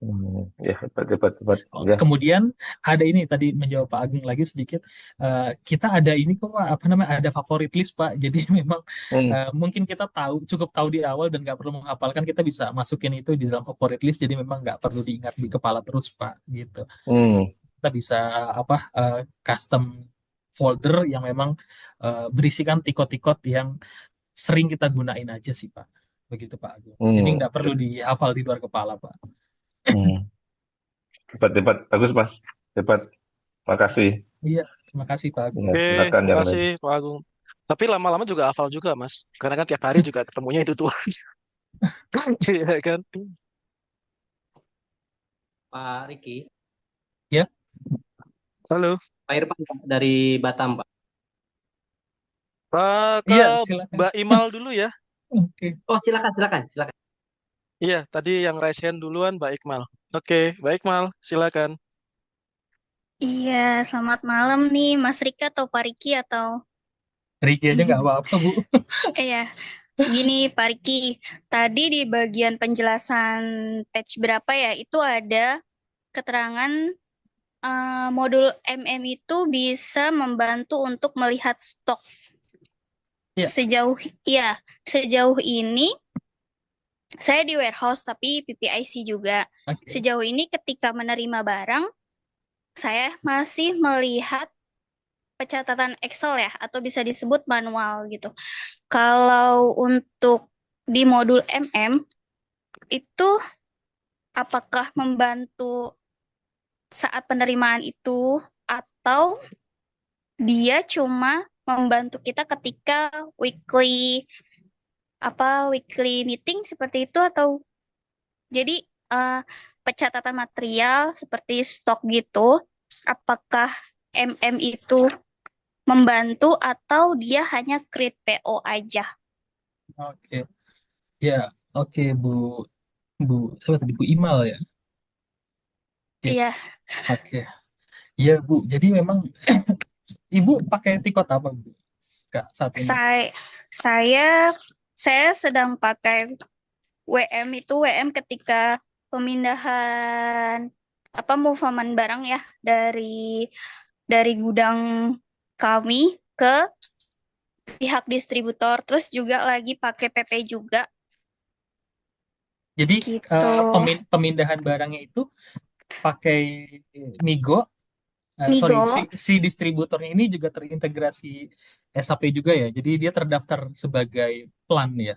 Hmm. Ya, hebat, hebat, hebat. Oh, Ya. kemudian ada ini tadi, menjawab Pak Agung lagi sedikit. Kita ada ini kok, Pak, apa namanya, ada favorit list, Pak. Jadi memang Hmm. mungkin kita cukup tahu di awal dan nggak perlu menghafalkan, kita bisa masukin itu di dalam favorit list. Jadi memang nggak perlu diingat di kepala terus, Pak. Gitu. Hmm. Kita bisa apa, custom folder yang memang berisikan tikot-tikot yang sering kita gunain aja sih, Pak. Begitu, Pak Agung. Jadi Hmm. nggak perlu dihafal di luar kepala, Pak. Hmm. Hebat, hebat. Bagus, Mas. Hebat. Makasih. Iya, terima kasih, Pak Agung. Ya, Oke, silakan yang makasih lain. Pak Agung. Tapi lama-lama juga hafal juga, Mas. Karena kan tiap hari juga ketemunya itu tuh. Iya kan? Pak Riki, Ya, Halo. Pak Irfan Pak, dari Batam, Pak. Ke Iya, silakan. Mbak Imal dulu ya. Oke. Oh, silakan, silakan, silakan. Iya, tadi yang raise hand duluan Mbak Iqmal. Oke, Mbak Iqmal, silakan. Iya, selamat malam nih Mas Rika atau Pak Riki atau Ricky aja nggak apa-apa, Bu. iya, gini Pak Riki, tadi di bagian penjelasan page berapa ya, itu ada keterangan modul MM itu bisa membantu untuk melihat stok. Iya. Sejauh ya, sejauh ini saya di warehouse tapi PPIC juga. Oke. Sejauh ini ketika menerima barang, saya masih melihat pencatatan Excel ya, atau bisa disebut manual gitu. Kalau untuk di modul MM, itu apakah membantu saat penerimaan itu, atau dia cuma membantu kita ketika weekly meeting seperti itu, atau jadi pencatatan material seperti stok gitu, apakah MM itu membantu atau dia hanya create PO aja? Oke. Ya, oke, Bu. Siapa tadi? Bu Imal ya? Oke. Iya, Oke. Iya, Bu. Jadi memang Ibu pakai tikot apa, Bu? Kak, saat ini. saya saya saya sedang pakai WM itu WM ketika pemindahan movement barang ya dari gudang kami ke pihak distributor, terus juga lagi pakai PP juga Jadi gitu. pemindahan barangnya itu pakai Migo. Sorry, Migo, si distributornya ini juga terintegrasi SAP juga ya. Jadi dia terdaftar sebagai plan ya,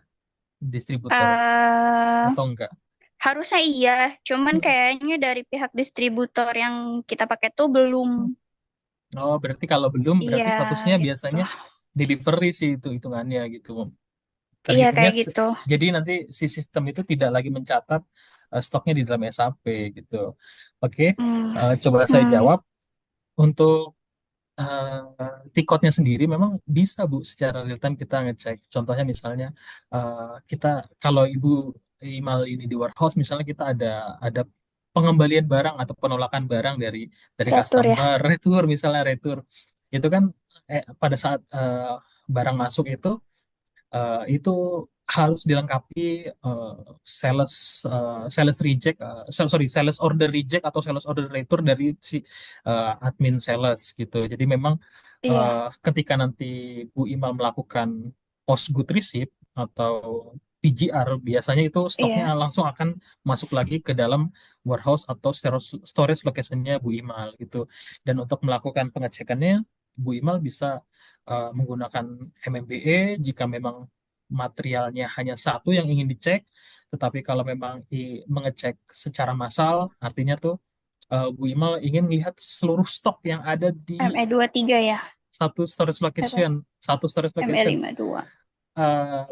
distributor eh atau enggak? harusnya iya, cuman Hmm. kayaknya dari pihak distributor yang kita pakai tuh belum. Oh, berarti kalau belum, Iya berarti statusnya gitu. biasanya delivery sih itu hitungannya gitu. Iya Terhitungnya kayak gitu. jadi nanti si sistem itu tidak lagi mencatat stoknya di dalam SAP gitu. Oke, Hmm. coba saya Hmm. jawab untuk tiketnya sendiri memang bisa Bu secara real time kita ngecek. Contohnya misalnya kita kalau Ibu email ini di warehouse misalnya kita ada pengembalian barang atau penolakan barang dari Retur ya. customer retur misalnya retur itu kan pada saat barang masuk itu harus dilengkapi eh, sales sales reject sorry sales order reject atau sales order return dari si admin sales gitu. Jadi memang Iya, ketika nanti Bu Imal melakukan post good receipt atau PGR biasanya itu stoknya iya. langsung akan masuk lagi ke dalam warehouse atau storage location-nya Bu Imal gitu. Dan untuk melakukan pengecekannya Bu Imal bisa menggunakan MMBE jika memang materialnya hanya satu yang ingin dicek, tetapi kalau memang mengecek secara massal, artinya tuh Bu Imal ingin lihat seluruh stok yang ada di ME23 ya. satu storage Apa? location, satu storage location ME52.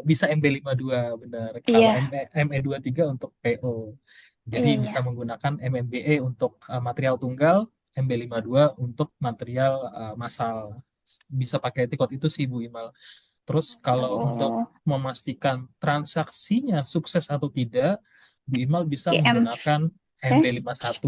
bisa MB52 benar. Kalau Iya, ME23 untuk PO. Jadi iya, bisa iya. menggunakan MMBE untuk material tunggal, MB52 untuk material massal. Bisa pakai tikot itu sih Bu Imal. Terus kalau untuk Oh, memastikan transaksinya sukses atau tidak, Bu Imal bisa GM. menggunakan Eh, MB51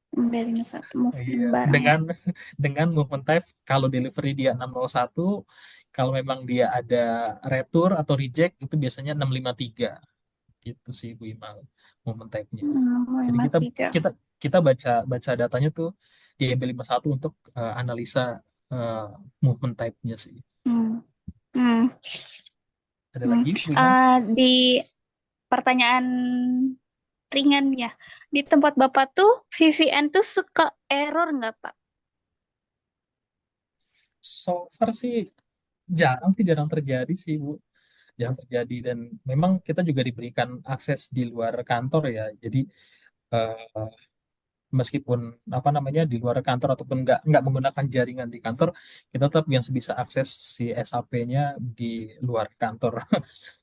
MB51 movement iya, barang ya. dengan movement type kalau delivery dia 601, kalau memang dia ada retur atau reject itu biasanya 653 gitu sih Bu Imal movement type-nya. Jadi kita 53. kita kita baca baca datanya tuh di MB51 untuk analisa eh, movement type-nya sih. Hmm. Hmm. Ada Hmm. lagi Bu Imal? Di pertanyaan ringan ya, di tempat Bapak tuh VVN tuh suka error nggak Pak? So far sih jarang terjadi sih Bu, jarang terjadi dan memang kita juga diberikan akses di luar kantor ya, jadi eh, meskipun apa namanya di luar kantor ataupun nggak menggunakan jaringan di kantor, kita tetap yang bisa akses si SAP-nya di luar kantor.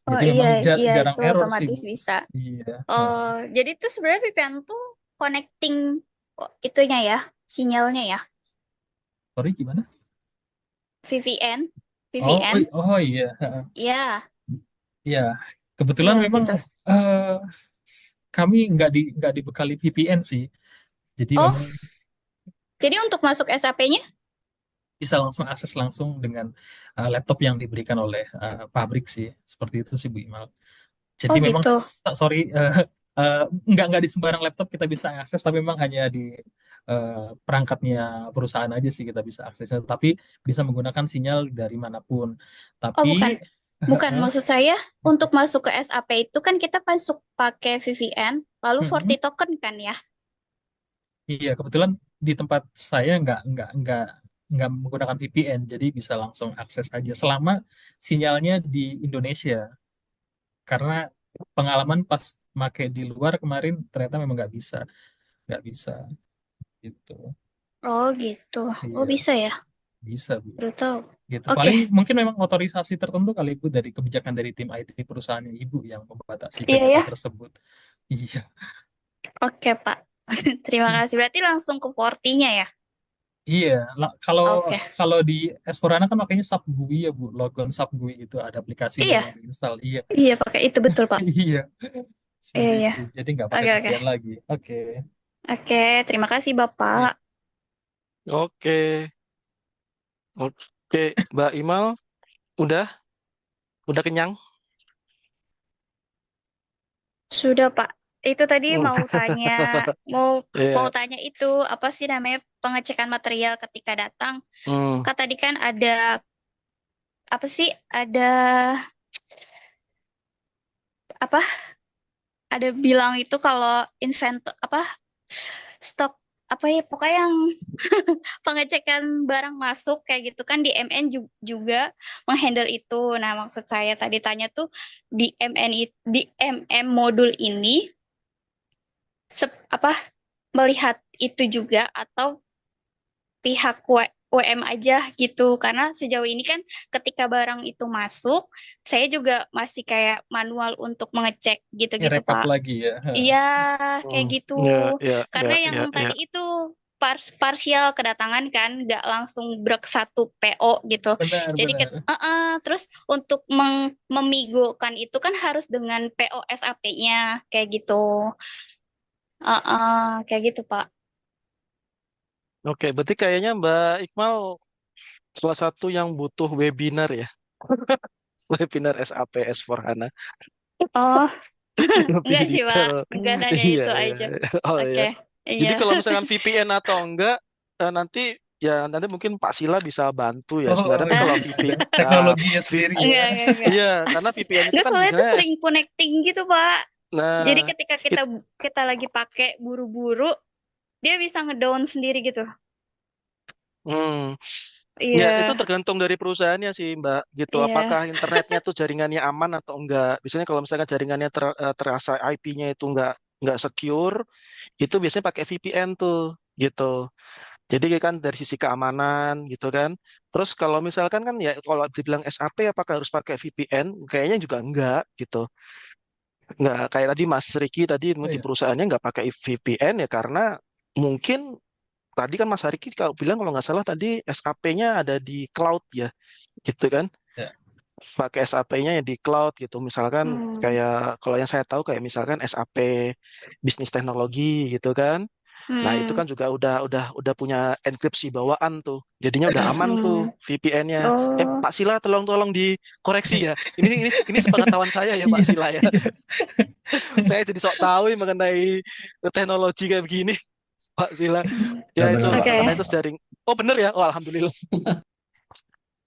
Oh Jadi iya, memang iya jarang itu error sih Bu. otomatis bisa. Iya. Oh, jadi tuh sebenarnya VPN tuh connecting itunya ya, sinyalnya ya. Sorry, gimana? VPN, Oh, VPN, oh iya. Heeh. ya, Ya, kebetulan ya memang gitu. eh, kami nggak dibekali VPN sih. Jadi Oh, memang jadi untuk masuk SAP-nya? bisa langsung akses langsung dengan laptop yang diberikan oleh pabrik sih. Seperti itu sih Bu Imal. Jadi Oh memang gitu. sorry eh, nggak di sembarang laptop kita bisa akses, tapi memang hanya di perangkatnya perusahaan aja sih kita bisa aksesnya. Tapi bisa menggunakan sinyal dari manapun. Oh Tapi bukan, bukan eh, maksud saya untuk masuk ke SAP itu kan kita masuk pakai VPN, lalu mhm. 40 token kan ya? Iya, kebetulan di tempat saya nggak menggunakan VPN, jadi bisa langsung akses aja selama sinyalnya di Indonesia. Karena pengalaman pas make di luar kemarin ternyata memang nggak bisa gitu. Oh gitu. Oh Iya, bisa ya? bisa Bu. Baru tahu. Gitu. Oke, Paling mungkin memang otorisasi tertentu kali Bu dari kebijakan dari tim IT perusahaan Ibu yang membatasi iya ya. kegiatan tersebut. Iya. Oke Pak. Terima kasih. Berarti langsung ke 40-nya ya? Iya, kalau Oke. kalau di S4HANA kan makanya SAP GUI ya Bu, logon SAP GUI itu ada aplikasinya Iya, yang diinstal. Iya, iya pakai itu betul Pak. iya, Iya, seperti iya. itu. Jadi nggak pakai Oke, oke. VPN lagi. Oke, Oke, terima kasih Bapak. iya, Oke, oke, Mbak Imal, udah, udah kenyang? Sudah Pak. Itu tadi Hmm. mau mau Iya. tanya itu apa sih namanya pengecekan material ketika datang. Hmm. Kak tadi kan ada apa sih? Apa? Ada bilang itu kalau apa stok apa ya pokoknya yang pengecekan barang masuk kayak gitu kan di MN juga menghandle itu. Nah, maksud saya tadi tanya tuh di MM modul ini apa melihat itu juga atau pihak WM aja gitu karena sejauh ini kan ketika barang itu masuk saya juga masih kayak manual untuk mengecek ini gitu-gitu rekap Pak. lagi ya. Iya, kayak Hmm. gitu. Ya, ya, ya, Karena yang ya, ya. tadi itu parsial kedatangan kan, nggak langsung brek satu PO gitu. Benar, Jadi benar. terus untuk memigokan itu kan harus dengan PO SAP-nya kayak gitu. Kayak gitu Pak. Oke, berarti kayaknya Mbak Iqmal salah satu yang butuh webinar ya, webinar SAP S4HANA. Oh, Lebih enggak sih Pak, detail. enggak nanya Iya, itu iya. aja. Oh Oke, ya. iya. Jadi kalau misalkan VPN atau enggak, nanti ya nanti mungkin Pak Sila bisa bantu ya. Oh, Sebenarnya oh, tapi iya, kalau ada VPN, teknologinya sendiri ya. Enggak. iya, karena VPN itu Enggak, kan soalnya itu biasanya sering connecting gitu Pak. Jadi nah ketika kita it- kita lagi pakai buru-buru, dia bisa ngedown sendiri gitu. hmm, ya itu Iya, tergantung dari perusahaannya sih Mbak gitu. iya. Apakah internetnya tuh jaringannya aman atau enggak? Biasanya kalau misalkan jaringannya terasa IP-nya itu enggak secure, itu biasanya pakai VPN tuh gitu. Jadi kan dari sisi keamanan gitu kan. Terus kalau misalkan kan ya kalau dibilang SAP apakah harus pakai VPN? Kayaknya juga enggak gitu. Enggak kayak tadi Mas Riki tadi Oh, di iya. perusahaannya enggak pakai VPN ya karena mungkin tadi kan Mas Riki kalau bilang kalau nggak salah tadi SAP-nya ada di cloud ya gitu kan. Ya. Pakai SAP-nya yang di cloud gitu. Misalkan Hmm. kayak kalau yang saya tahu kayak misalkan SAP bisnis teknologi gitu kan. Nah, itu Hmm. kan juga udah punya enkripsi bawaan tuh. Jadinya udah aman tuh Hmm. VPN-nya. Oh, Pak Sila tolong dikoreksi ya. Ini sepengetahuan saya ya Pak Iya, Sila ya. iya. Saya jadi sok tahu ya mengenai teknologi kayak begini. Pak Sila. Ya Udah itu benar Pak, oke, karena benar itu Pak. jaring. Oh bener ya. Oh alhamdulillah.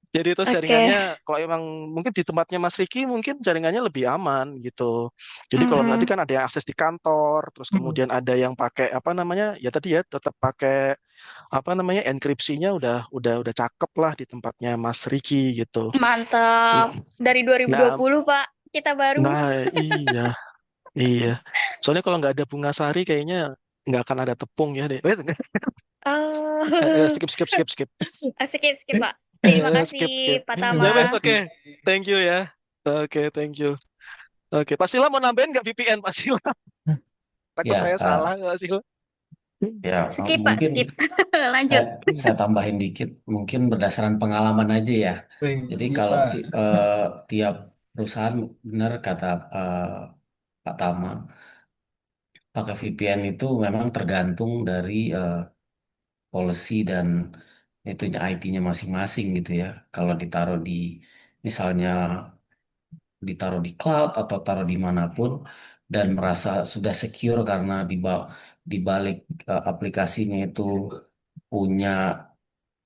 Jadi itu oke. jaringannya kalau emang mungkin di tempatnya Mas Riki mungkin jaringannya lebih aman gitu. Jadi kalau nanti Mm-mm. kan ada yang akses di kantor, terus Mm-mm. kemudian ada yang pakai apa namanya? Ya tadi ya tetap pakai apa namanya? Enkripsinya udah cakep lah di tempatnya Mas Riki gitu. Mantap. Dari Nah, 2020, Pak. Kita baru. nah iya, iya. Soalnya kalau nggak ada bunga sari kayaknya nggak akan ada tepung ya deh. Oh, Skip, skip, skip, skip. skip, Pak. Terima Skip, kasih, skip. Pak Ya Terima wes, Tama. oke. kasih. Thank you ya. Oke, thank you. Oke, Pak Sila mau nambahin nggak VPN, Pak Sila? Takut Ya, saya salah, Pak Sila. Ya, Skip, Pak, mungkin skip. saya, Lanjut. saya tambahin dikit, mungkin berdasarkan pengalaman aja ya. Wih, Jadi iya kalau Pak. tiap perusahaan, benar kata Pak Tama, pakai VPN itu memang tergantung dari policy dan itunya IT-nya masing-masing gitu ya. Kalau misalnya ditaruh di cloud atau taruh dimanapun dan merasa sudah secure karena di balik aplikasinya itu punya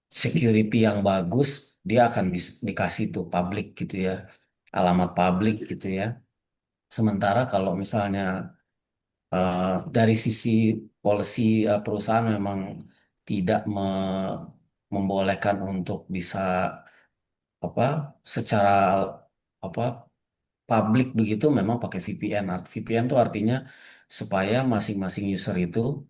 security yang bagus, dia akan dikasih tuh public gitu ya, alamat publik gitu ya. Sementara kalau misalnya dari sisi policy perusahaan memang tidak membolehkan untuk bisa apa secara apa publik begitu, memang pakai VPN. VPN itu artinya supaya masing-masing user itu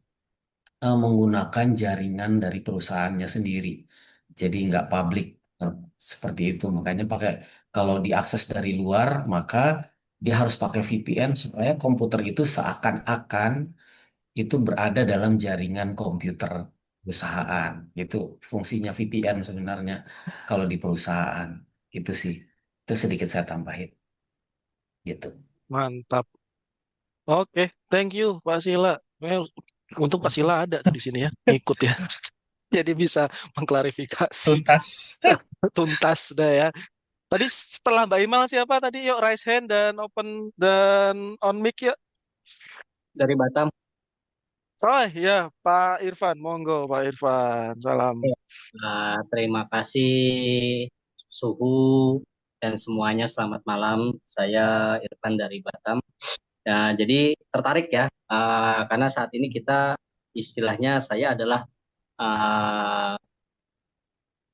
menggunakan jaringan dari perusahaannya sendiri. Jadi nggak publik eh, seperti itu. Makanya kalau diakses dari luar, maka dia harus pakai VPN supaya komputer itu seakan-akan itu berada dalam jaringan komputer perusahaan. Itu fungsinya VPN sebenarnya kalau di perusahaan. Itu sih. Itu sedikit saya tambahin gitu. Mantap. Oke, thank you Pak Sila. Well, untung Pak Sila ada tuh di sini ya, ngikut ya. Jadi bisa mengklarifikasi Tuntas. tuntas dah ya. Tadi setelah Mbak Imal siapa tadi? Yuk raise hand dan open dan on mic yuk. Dari Batam. Oh ya, Pak Irfan, monggo Pak Irfan. Salam. Ya. Terima kasih Suhu dan semuanya. Selamat malam. Saya Irfan dari Batam. Nah, jadi tertarik ya, karena saat ini kita istilahnya saya adalah uh,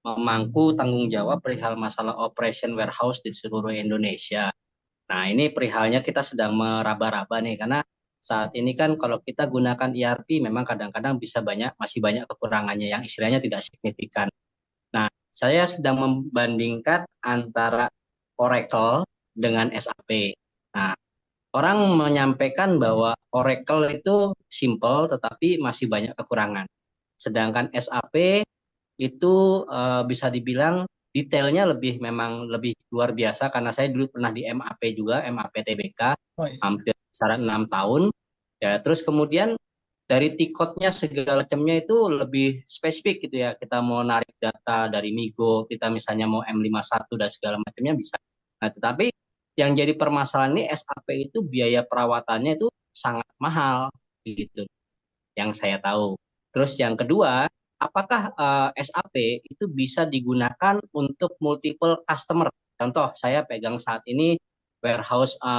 memangku tanggung jawab perihal masalah operation warehouse di seluruh Indonesia. Nah, ini perihalnya kita sedang meraba-raba nih, karena saat ini kan kalau kita gunakan ERP memang kadang-kadang masih banyak kekurangannya yang istilahnya tidak signifikan. Nah, saya sedang membandingkan antara Oracle dengan SAP. Nah, orang menyampaikan bahwa Oracle itu simple tetapi masih banyak kekurangan. Sedangkan SAP itu bisa dibilang detailnya memang lebih luar biasa, karena saya dulu pernah di MAP juga, MAP TBK, Oh, iya. hampir kisaran 6 tahun. Ya, terus kemudian dari tiketnya segala macamnya itu lebih spesifik gitu ya. Kita mau narik data dari Migo, kita misalnya mau M51 dan segala macamnya bisa. Nah, tetapi yang jadi permasalahan ini SAP itu biaya perawatannya itu sangat mahal gitu, yang saya tahu. Terus yang kedua, apakah SAP itu bisa digunakan untuk multiple customer? Contoh, saya pegang saat ini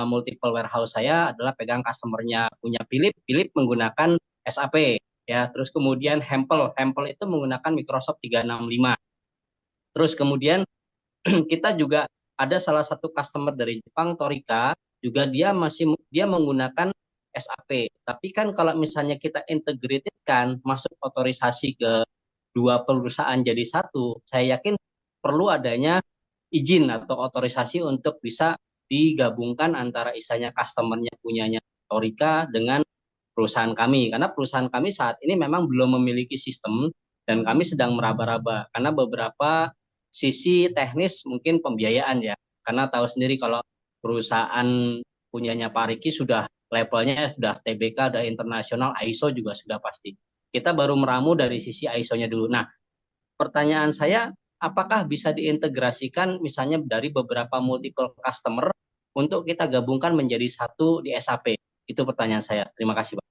multiple warehouse saya adalah pegang customernya punya Philip, Philip menggunakan SAP ya. Terus kemudian Hempel itu menggunakan Microsoft 365. Terus kemudian kita juga ada salah satu customer dari Jepang, Torika, juga dia menggunakan SAP. Tapi kan kalau misalnya kita integratedkan masuk otorisasi ke dua perusahaan jadi satu, saya yakin perlu adanya izin atau otorisasi untuk bisa digabungkan antara isanya customernya punyanya Torika dengan perusahaan kami. Karena perusahaan kami saat ini memang belum memiliki sistem dan kami sedang meraba-raba karena beberapa sisi teknis mungkin pembiayaan ya. Karena tahu sendiri kalau perusahaan punyanya Pak Riki sudah levelnya sudah TBK, sudah internasional, ISO juga sudah pasti. Kita baru meramu dari sisi ISO-nya dulu. Nah, pertanyaan saya, apakah bisa diintegrasikan misalnya dari beberapa multiple customer untuk kita gabungkan menjadi satu di SAP? Itu pertanyaan saya. Terima kasih, Pak.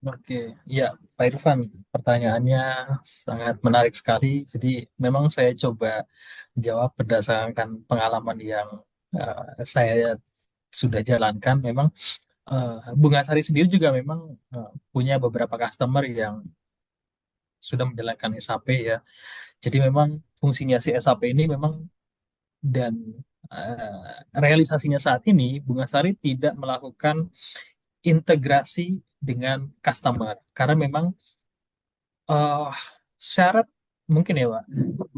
Oke, ya Pak Irfan, pertanyaannya sangat menarik sekali. Jadi memang saya coba jawab berdasarkan pengalaman yang saya sudah jalankan. Memang Bunga Sari sendiri juga memang punya beberapa customer yang sudah menjalankan SAP ya. Jadi memang fungsinya si SAP ini memang dan realisasinya saat ini Bunga Sari tidak melakukan integrasi dengan customer karena memang eh, syarat mungkin ya Pak.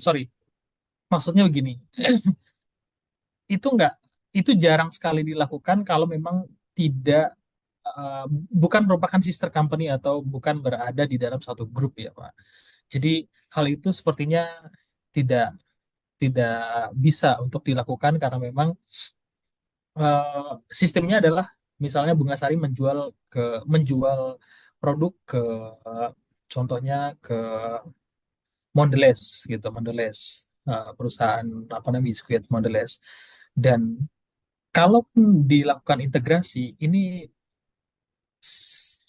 Sorry, maksudnya begini, itu enggak itu jarang sekali dilakukan kalau memang tidak bukan merupakan sister company atau bukan berada di dalam satu grup ya Pak. Jadi hal itu sepertinya tidak tidak bisa untuk dilakukan karena memang sistemnya adalah misalnya Bunga Sari menjual produk ke eh, contohnya ke Mondelez gitu, Mondelez, perusahaan apa namanya biskuit Mondelez. Dan kalaupun dilakukan integrasi, ini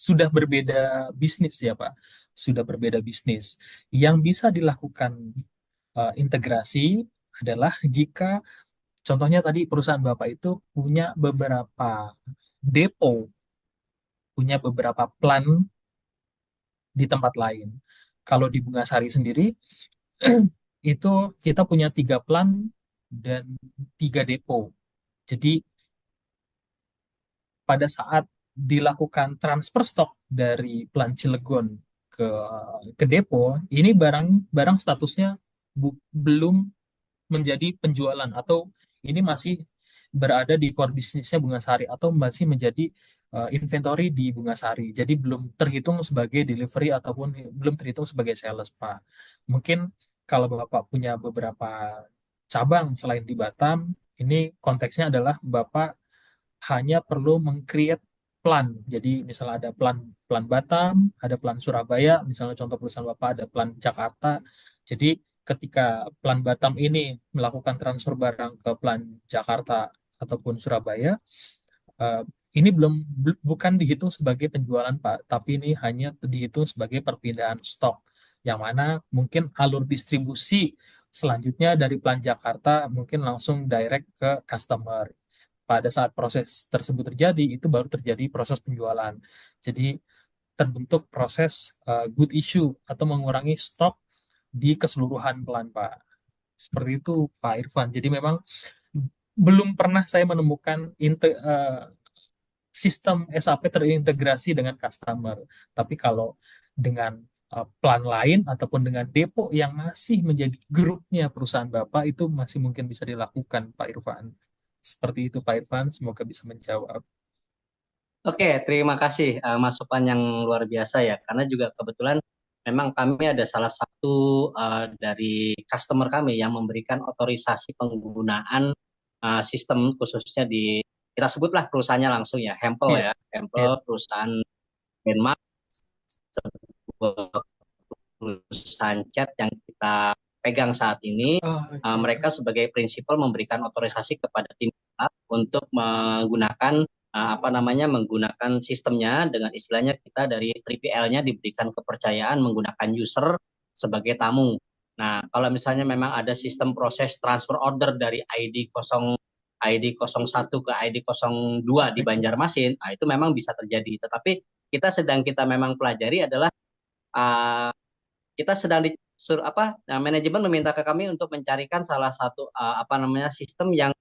sudah berbeda bisnis ya Pak, sudah berbeda bisnis. Yang bisa dilakukan integrasi adalah jika contohnya tadi perusahaan Bapak itu punya beberapa depo, punya beberapa plant di tempat lain. Kalau di Bunga Sari sendiri, itu kita punya 3 plant dan 3 depo. Jadi pada saat dilakukan transfer stok dari plant Cilegon ke ke depo, ini barang barang statusnya belum menjadi penjualan atau ini masih berada di core bisnisnya Bunga Sari atau masih menjadi inventory di Bunga Sari. Jadi belum terhitung sebagai delivery ataupun belum terhitung sebagai sales, Pak. Mungkin kalau Bapak punya beberapa cabang selain di Batam, ini konteksnya adalah Bapak hanya perlu meng-create plan. Jadi misalnya ada plan plan Batam, ada plan Surabaya, misalnya contoh perusahaan Bapak ada plan Jakarta. Jadi ketika plan Batam ini melakukan transfer barang ke plan Jakarta ataupun Surabaya, eh, ini bukan dihitung sebagai penjualan Pak, tapi ini hanya dihitung sebagai perpindahan stok. Yang mana mungkin alur distribusi selanjutnya dari plan Jakarta mungkin langsung direct ke customer. Pada saat proses tersebut terjadi, itu baru terjadi proses penjualan. Jadi terbentuk proses good issue atau mengurangi stok di keseluruhan pelan, Pak. Seperti itu, Pak Irfan. Jadi memang belum pernah saya menemukan sistem SAP terintegrasi dengan customer. Tapi kalau dengan plan lain ataupun dengan depo yang masih menjadi grupnya perusahaan Bapak itu masih mungkin bisa dilakukan, Pak Irfan. Seperti itu, Pak Irfan. Semoga bisa menjawab. Oke, terima kasih masukan yang luar biasa ya. Karena juga kebetulan memang kami ada salah satu dari customer kami yang memberikan otorisasi penggunaan sistem khususnya di kita sebutlah perusahaannya langsung ya, Hempel Iya, ya, iya. Hempel perusahaan Denmark, sebuah perusahaan cat yang kita pegang saat ini. Oh, oke. Mereka sebagai prinsipal memberikan otorisasi kepada tim kita untuk menggunakan apa namanya menggunakan sistemnya dengan istilahnya kita dari 3PL-nya diberikan kepercayaan menggunakan user sebagai tamu. Nah, kalau misalnya memang ada sistem proses transfer order dari ID 01 ke ID 02 di Banjarmasin, nah itu memang bisa terjadi. Tetapi kita memang pelajari adalah uh, kita sedang manajemen meminta ke kami untuk mencarikan salah satu apa namanya sistem yang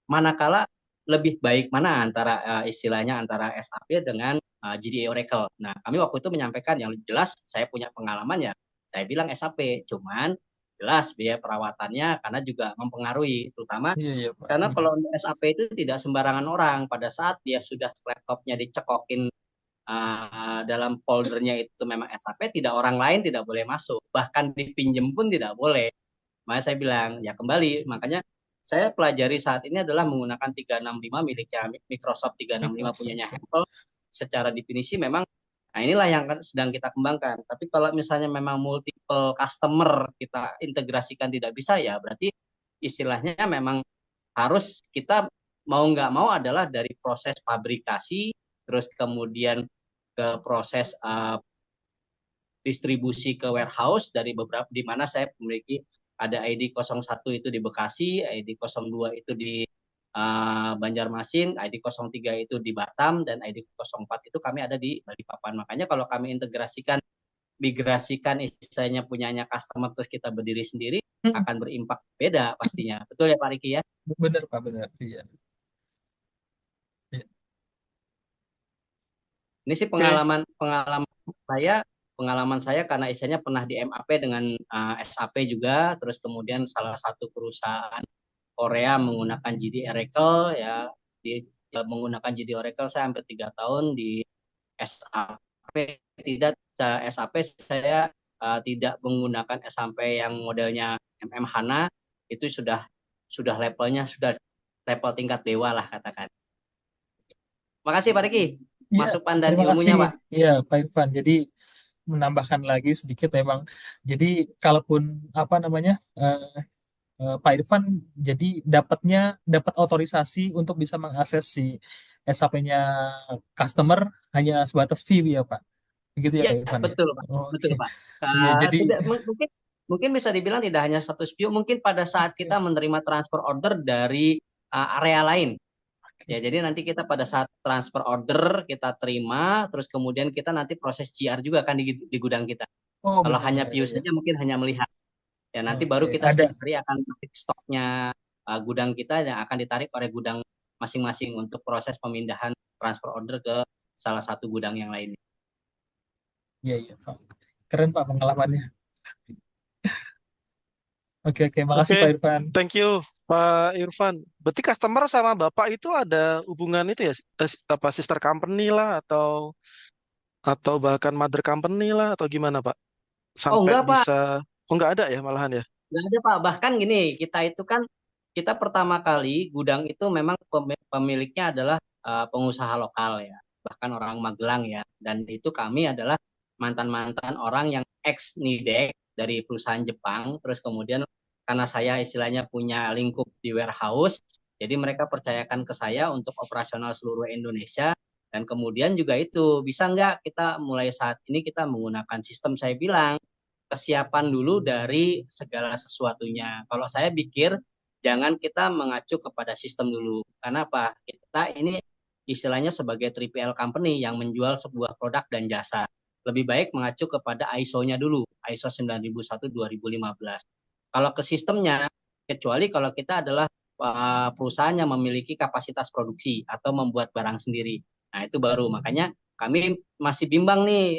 manakala lebih baik mana antara istilahnya antara SAP dengan GDA Oracle. Nah, kami waktu itu menyampaikan yang jelas saya punya pengalaman ya. Saya bilang SAP, cuman jelas biaya perawatannya karena juga mempengaruhi, terutama Iya, iya, Pak. karena kalau untuk SAP itu tidak sembarangan orang. Pada saat dia sudah laptopnya dicekokin dalam foldernya itu memang SAP, tidak orang lain tidak boleh masuk, bahkan dipinjem pun tidak boleh. Makanya saya bilang ya kembali, makanya saya pelajari saat ini adalah menggunakan 365 miliknya Microsoft 365 Microsoft. punyanya Apple. Secara definisi memang nah inilah yang sedang kita kembangkan. Tapi kalau misalnya memang multiple customer kita integrasikan tidak bisa ya berarti istilahnya memang harus kita mau nggak mau adalah dari proses pabrikasi terus kemudian ke proses distribusi ke warehouse dari beberapa di mana saya memiliki ada ID 01 itu di Bekasi, ID 02 itu di Banjarmasin, ID 03 itu di Batam dan ID 04 itu kami ada di Balikpapan. Makanya kalau kami migrasikan istilahnya punyanya customer terus kita berdiri sendiri akan berimpak beda pastinya. Betul ya Pak Riki ya? Benar, Pak, benar. Iya. Iya. Ini sih Oke. pengalaman saya karena istilahnya pernah di MAP dengan SAP juga, terus kemudian salah satu perusahaan Korea menggunakan GD Oracle ya ya, menggunakan JD Oracle saya hampir 3 tahun. Di SAP tidak, SAP saya tidak menggunakan SAP yang modelnya MM HANA, itu sudah levelnya sudah level tingkat dewa lah katakan. Makasih Pak Riki, Iya, masukan dan terima kasih. ilmunya Pak. Iya, Pak Irfan. Jadi menambahkan lagi sedikit memang. Jadi kalaupun apa namanya Pak Irfan jadi dapat otorisasi untuk bisa mengakses si SAP-nya customer hanya sebatas view ya Pak. Begitu ya Iya Pak Irfan ya. betul Pak, Oh, betul oke. Pak. Iya, jadi Tidak mungkin bisa dibilang tidak hanya status view, mungkin pada saat kita menerima transfer order dari area lain. Ya, jadi nanti kita pada saat transfer order kita terima, terus kemudian kita nanti proses GR juga kan di gudang kita. oh Kalau hanya benar-benar view ya. saja mungkin hanya melihat. Ya, nanti Oke, baru kita ada. setiap hari akan mencek stoknya gudang kita yang akan ditarik oleh gudang masing-masing untuk proses pemindahan transfer order ke salah satu gudang yang lainnya. Iya, iya Pak. Keren Pak pengalamannya. Oke, oke. Makasih Oke, Pak Irfan. thank you Pak Irfan. Berarti customer sama Bapak itu ada hubungan itu ya, apa sister company lah atau bahkan mother company lah atau gimana Pak? Oh Sampai enggak Pak, bisa, oh nggak ada ya malahan ya? enggak ada Pak. Bahkan gini, kita pertama kali gudang itu memang pemiliknya adalah pengusaha lokal ya, bahkan orang Magelang ya. Dan itu kami adalah mantan-mantan orang yang ex Nidec dari perusahaan Jepang. Terus kemudian karena saya istilahnya punya lingkup di warehouse, jadi mereka percayakan ke saya untuk operasional seluruh Indonesia. Dan kemudian juga itu, bisa nggak kita mulai saat ini kita menggunakan sistem, saya bilang kesiapan dulu dari segala sesuatunya. Kalau saya pikir jangan kita mengacu kepada sistem dulu. Karena apa? Kita ini istilahnya sebagai 3PL company yang menjual sebuah produk dan jasa. Lebih baik mengacu kepada ISO-nya dulu, ISO 9001-2015. Kalau ke sistemnya, kecuali kalau kita adalah perusahaan yang memiliki kapasitas produksi atau membuat barang sendiri. Nah, itu baru. Makanya kami masih bimbang nih,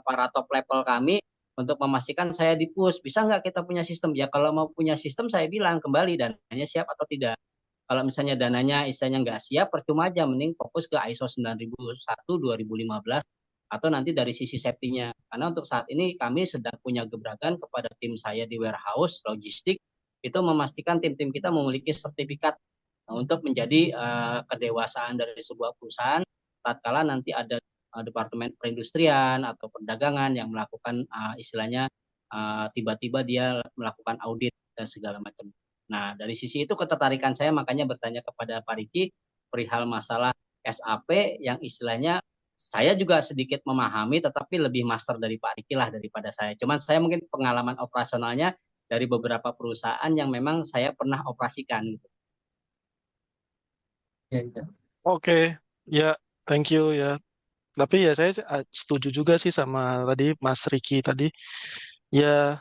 para top level kami untuk memastikan saya di push, bisa nggak kita punya sistem? Ya kalau mau punya sistem saya bilang kembali dananya siap atau tidak. Kalau misalnya dananya istilahnya nggak siap, percuma aja, mending fokus ke ISO 9001-2015 atau nanti dari sisi safety-nya. Karena untuk saat ini kami sedang punya gebrakan kepada tim saya di warehouse, logistik, itu memastikan tim-tim kita memiliki sertifikat untuk menjadi kedewasaan dari sebuah perusahaan tatkala nanti ada departemen perindustrian atau perdagangan yang melakukan istilahnya tiba-tiba dia melakukan audit dan segala macam. Nah, dari sisi itu ketertarikan saya makanya bertanya kepada Pak Riki perihal masalah SAP yang istilahnya saya juga sedikit memahami tetapi lebih master dari Pak Riki lah daripada saya. Cuman saya mungkin pengalaman operasionalnya dari beberapa perusahaan yang memang saya pernah operasikan gitu. Ya, ya. Oke, ya, thank you ya. Tapi ya saya setuju juga sih sama tadi Mas Riki tadi. Ya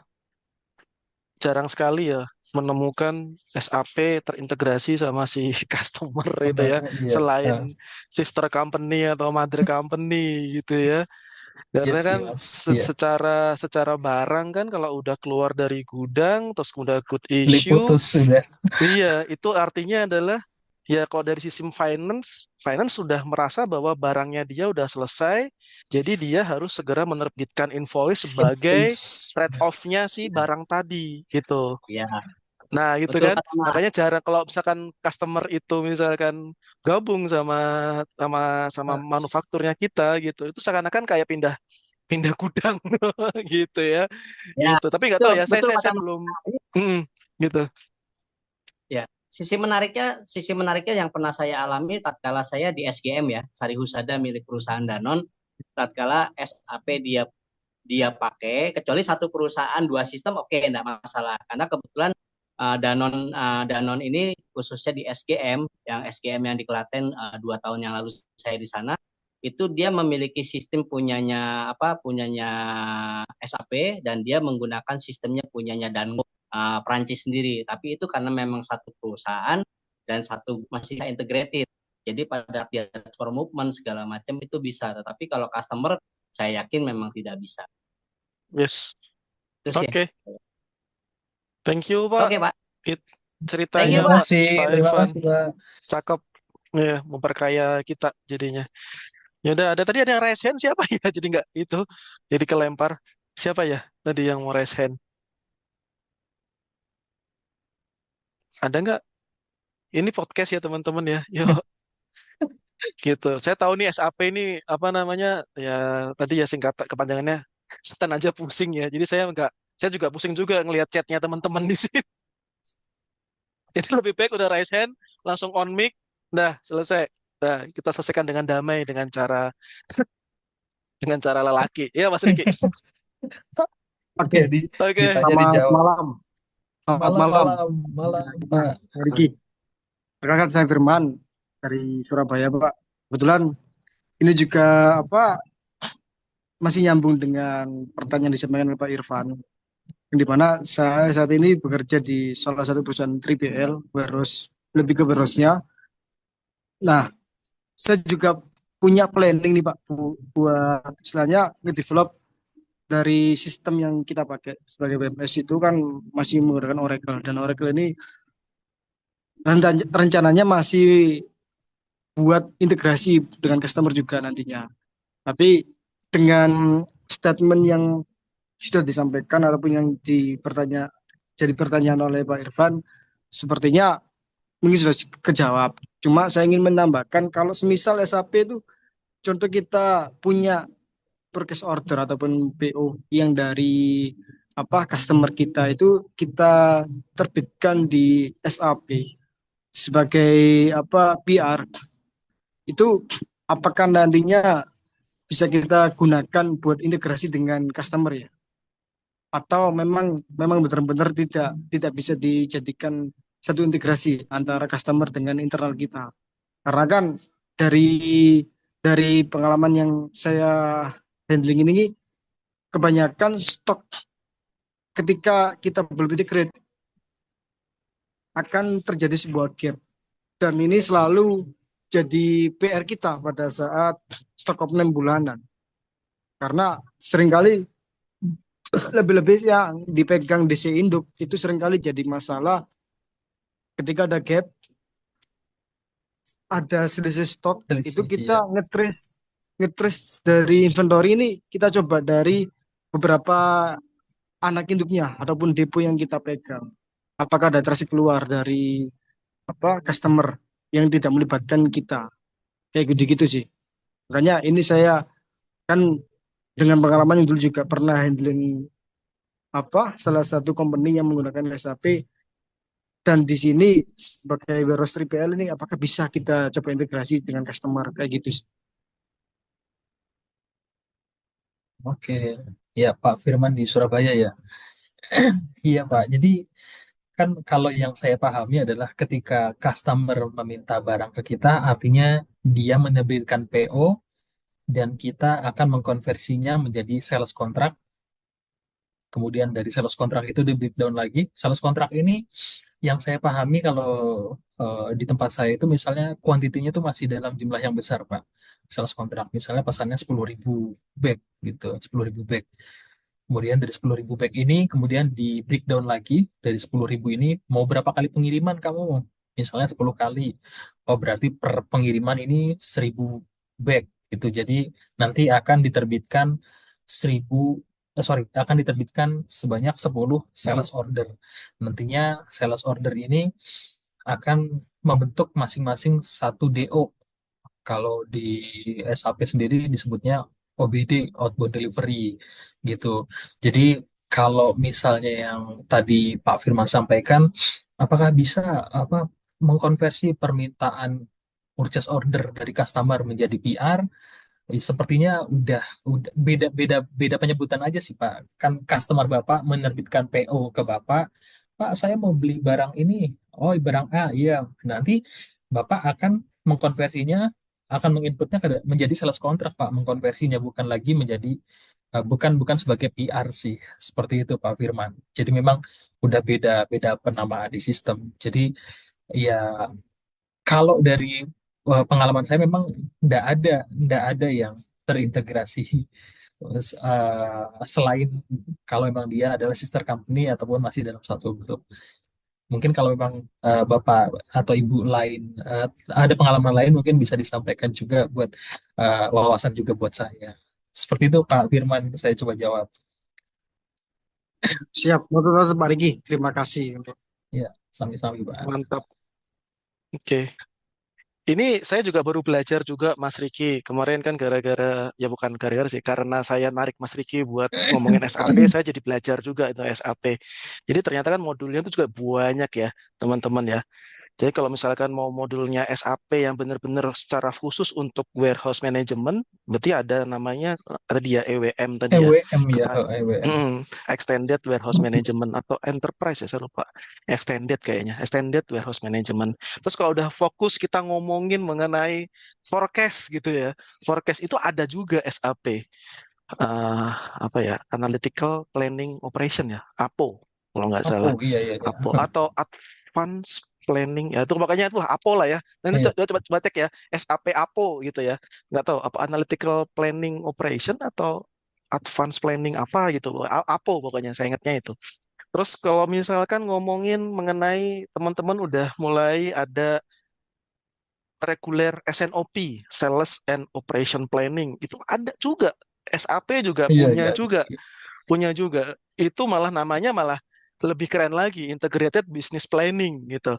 jarang sekali ya menemukan SAP terintegrasi sama si customer itu Sama, ya, iya. selain sister company atau mother company gitu ya. Iya Karena sih kan Mas. Iya. secara barang kan kalau udah keluar dari gudang terus udah good Beli issue, putus sudah. iya itu artinya adalah ya kalau dari sistem finance sudah merasa bahwa barangnya dia udah selesai, jadi dia harus segera menerbitkan invoice sebagai Invoice. trade-off-nya si Ya, barang tadi gitu. ya, Nah, gitu betul kan. kata Mas. Makanya jarang kalau misalkan customer itu misalkan gabung sama sama sama Mas. manufakturnya kita gitu. Itu seakan-akan kayak pindah pindah gudang gitu ya. Ya, Gitu. Tapi nggak betul, tahu ya, betul saya kata Mas. belum gitu. Ya, sisi menariknya yang pernah saya alami tatkala saya di SGM ya, Sari Husada milik perusahaan Danon, tatkala SAP dia dia pakai, kecuali satu perusahaan dua sistem, oke, enggak masalah. Karena kebetulan Danon ini khususnya di SGM yang di Klaten 2 tahun yang lalu saya di sana, itu dia memiliki sistem punyanya SAP dan dia menggunakan sistemnya punyanya Danone Prancis sendiri. Tapi itu karena memang satu perusahaan dan satu masih integrated. Jadi pada dia transfer movement segala macam itu bisa, tetapi kalau customer saya yakin memang tidak bisa. Yes. Itu sih. Oke. Thank you, Pak. Oke, Pak. Ceritanya Thank you, Terima Pak. Pak kasih. Terima Irfan kasih Pak. cakep. Ya, memperkaya kita jadinya. Ya udah, ada raise hand siapa ya? Jadi nggak itu, jadi kelempar. Siapa ya tadi yang mau raise hand? Ada nggak? Ini podcast ya teman-teman ya. Yuk, gitu. Saya tahu nih SAP ini apa namanya? Ya tadi ya singkat kepanjangannya setan aja pusing ya. Jadi saya juga pusing juga ngelihat chatnya teman-teman di sini. Jadi lebih baik udah raise hand, langsung on mic, dah selesai. Nah, kita selesaikan dengan damai dengan cara lelaki. Ya Mas Riki. Oke, Oke, Oke. ditanya selamat dijawab. malam. Selamat Malam, malam. malam, malam, Pak. Pak Riki. Perkenalkan saya Firman dari Surabaya, Pak. Kebetulan ini juga apa masih nyambung dengan pertanyaan yang disampaikan oleh Pak Irfan. Yang di mana saya saat ini bekerja di salah satu perusahaan 3PL, warehouse, lebih ke warehouse-nya. Nah, saya juga punya planning nih Pak buat istilahnya ngedevelop dari sistem yang kita pakai sebagai WMS itu kan masih menggunakan Oracle dan Oracle ini rencananya masih buat integrasi dengan customer juga nantinya. Tapi dengan statement yang sudah disampaikan ataupun yang jadi pertanyaan oleh Pak Irfan, sepertinya mungkin sudah kejawab. Cuma saya ingin menambahkan kalau semisal SAP itu contoh kita punya purchase order ataupun PO yang dari customer kita itu kita terbitkan di SAP sebagai PR itu apakah nantinya bisa kita gunakan buat integrasi dengan customer ya? Atau memang memang benar-benar tidak bisa dijadikan satu integrasi antara customer dengan internal kita? Karena kan dari dari pengalaman yang saya handling ini kebanyakan stok ketika kita belum integrate akan terjadi sebuah gap dan ini selalu jadi PR kita pada saat stok opening bulanan karena seringkali lebih-lebih yang dipegang DC induk itu seringkali jadi masalah ketika ada gap, ada selisih stok, itu Selisih, kita iya. ngetrace ngetrace dari inventory ini kita coba dari beberapa anak induknya ataupun depo yang kita pegang. Apakah ada transaksi keluar dari customer yang tidak melibatkan kita. Kayak gitu-gitu sih. Makanya ini saya kan dengan pengalaman yang dulu juga pernah handling salah satu company yang menggunakan SAP dan di sini sebagai warehouse 3PL ini apakah bisa kita coba integrasi dengan customer kayak gitu sih. Oke, ya Pak Firman di Surabaya ya. Iya Pak, jadi kan kalau yang saya pahami adalah ketika customer meminta barang ke kita, artinya dia menerbitkan PO dan kita akan mengkonversinya menjadi sales contract. Kemudian dari sales contract itu di breakdown lagi. Sales contract ini yang saya pahami kalau di tempat saya itu misalnya kuantitinya itu masih dalam jumlah yang besar Pak. Sales contract misalnya pesannya 10.000 bag gitu, 10.000 bag. Kemudian dari 10.000 bag ini kemudian di breakdown lagi dari 10.000 ini mau berapa kali pengiriman kamu? Misalnya 10 kali. Oh berarti per pengiriman ini 1.000 bag gitu. Jadi nanti akan diterbitkan 1.000 sorry, akan diterbitkan sebanyak 10 sales order. Nantinya sales order ini akan membentuk masing-masing satu DO. Kalau di SAP sendiri disebutnya OBD, outbound delivery gitu. Jadi kalau misalnya yang tadi Pak Firman sampaikan, apakah bisa apa mengkonversi permintaan purchase order dari customer menjadi PR? Sepertinya udah beda penyebutan aja sih Pak. Kan customer Bapak menerbitkan PO ke Bapak, Pak saya mau beli barang ini. Oh barang A, iya. Nanti Bapak akan mengkonversinya, akan menginputnya menjadi sales contract Pak, mengkonversinya bukan lagi menjadi bukan bukan sebagai PR sih. Seperti itu Pak Firman. Jadi memang udah beda beda penamaan di sistem. Jadi ya kalau dari pengalaman saya memang tidak ada yang terintegrasi selain kalau memang dia adalah sister company ataupun masih dalam satu grup. Mungkin kalau memang Bapak atau Ibu lain ada pengalaman lain mungkin bisa disampaikan juga buat wawasan juga buat saya. Seperti itu Pak Firman, saya coba jawab. Siap, betul Pak Riki. Terima kasih untuk Ya, sami-sami Pak. Mantap. Oke. Ini saya juga baru belajar juga Mas Riki. Kemarin kan gara-gara, ya bukan gara-gara sih, karena saya narik Mas Riki buat ngomongin SAP, saya jadi belajar juga itu SAP. Jadi ternyata kan modulnya itu juga banyak ya, teman-teman ya. Jadi kalau misalkan mau modulnya SAP yang benar-benar secara khusus untuk warehouse management, berarti ada namanya tadi ya EWM tadi ya. EWM ya, Kita EWM. Extended Warehouse Management atau Enterprise ya saya lupa. Extended kayaknya, Extended Warehouse Management. Terus kalau udah fokus kita ngomongin mengenai forecast gitu ya. Forecast itu ada juga SAP. Apa ya? Analytical Planning Operation ya, APO kalau nggak Apa? salah. Iya, iya, iya. APO atau Advanced Planning ya itu makanya itu APO lah ya. Nanti Iya. coba cek ya SAP APO gitu ya. Nggak tahu apa Analytical Planning Operation atau Advanced Planning apa gitu loh. APO pokoknya saya ingatnya itu. Terus kalau misalkan ngomongin mengenai teman-teman udah mulai ada reguler SNOP, Sales and Operation Planning, itu ada juga. SAP juga Iya, punya iya. juga, punya juga. Itu malah namanya malah lebih keren lagi, Integrated Business Planning gitu.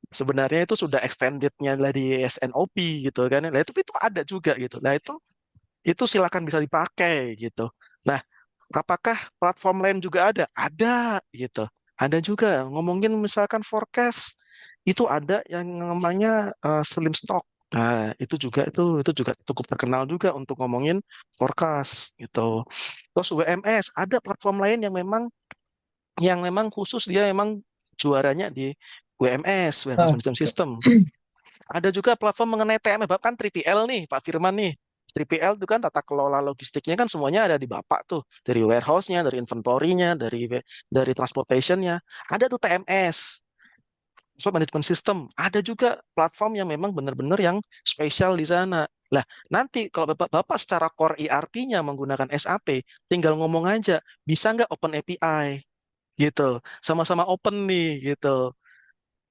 Sebenarnya itu sudah extended-nya dari SNOP gitu kan. Nah, itu ada juga gitu. Nah, itu silakan bisa dipakai gitu. Nah, apakah platform lain juga ada? Ada gitu. Ada juga. Ngomongin misalkan forecast, itu ada yang namanya Slim Stock. Nah, itu juga cukup terkenal juga untuk ngomongin forecast gitu. Terus WMS, ada platform lain yang memang khusus dia memang juaranya di WMS, Warehouse Ah, Management System. Ada juga platform mengenai TMS, bahkan 3PL nih, Pak Firman nih. 3PL itu kan tata kelola logistiknya kan semuanya ada di Bapak tuh. Dari warehouse-nya, dari inventory-nya, dari transportation-nya. Ada tuh TMS, Transport Management System. Ada juga platform yang memang benar-benar yang spesial di sana. Lah, nanti kalau Bapak secara core ERP-nya menggunakan SAP, tinggal ngomong aja, bisa nggak Open API? Gitu. Sama-sama open nih, gitu.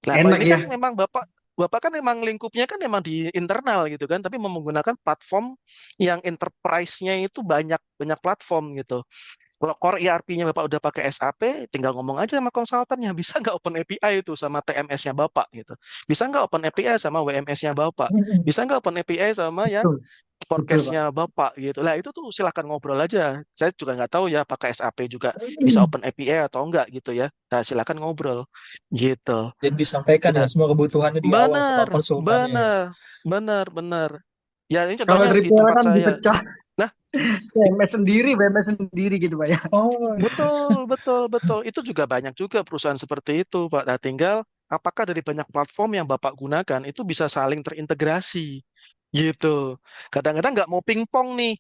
Nah, kalau enak ini ya. kan memang Bapak Bapak kan memang lingkupnya kan memang di internal gitu kan, tapi menggunakan platform yang enterprise-nya itu banyak banyak platform gitu. Kalau core ERP-nya Bapak udah pakai SAP, tinggal ngomong aja sama konsultannya, bisa nggak Open API itu sama TMS-nya Bapak gitu. Bisa nggak Open API sama WMS-nya Bapak. Bisa nggak Open API sama yang Betul, betul Pak. forecast-nya Bapak gitu. Lah itu tuh silakan ngobrol aja. Saya juga nggak tahu ya pakai SAP juga bisa Open API atau enggak gitu ya. Nah, silakan ngobrol gitu. Jadi disampaikan ya Ya, semua kebutuhannya di awal sama benar, konsultannya ya. benar, benar, benar. Ya ini Kalau contohnya di 3PL tempat kan saya. dipecah Nah, WMS sendiri gitu Pak ya. Oh, betul, betul, betul. Itu juga banyak juga perusahaan seperti itu, Pak. Nah, tinggal apakah dari banyak platform yang Bapak gunakan itu bisa saling terintegrasi gitu. Kadang-kadang nggak mau pingpong nih.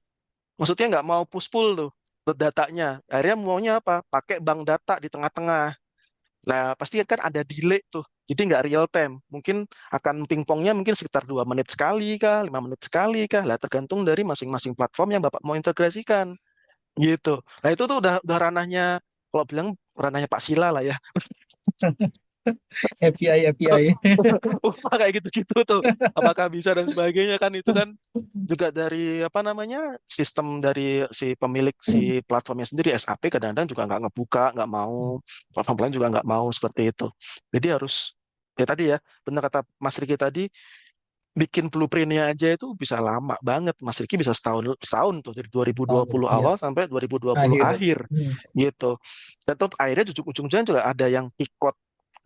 Maksudnya nggak mau push-pull tuh datanya. Akhirnya maunya apa? Pakai bank data di tengah-tengah. Nah, pasti kan ada delay tuh. Jadi nggak real time. Mungkin akan pingpongnya mungkin sekitar 2 menit sekali kah, 5 menit sekali kah. Lah tergantung dari masing-masing platform yang Bapak mau integrasikan. Gitu. Nah itu tuh udah ranahnya, kalau bilang ranahnya Pak Sila lah ya. API, API. Kayak gitu-gitu tuh. Apakah bisa dan sebagainya kan itu kan juga dari apa namanya sistem dari si pemilik si platformnya sendiri SAP kadang-kadang juga nggak ngebuka, nggak mau platform lain juga nggak mau seperti itu. Jadi harus ya tadi ya benar kata Mas Riki tadi bikin blueprintnya aja itu bisa lama banget. Mas Riki bisa setahun tuh dari Tahun, 2020 iya. awal sampai 2020 Akhir. akhir Hmm. gitu. Dan tuh akhirnya ujung-ujungnya juga ada yang tikot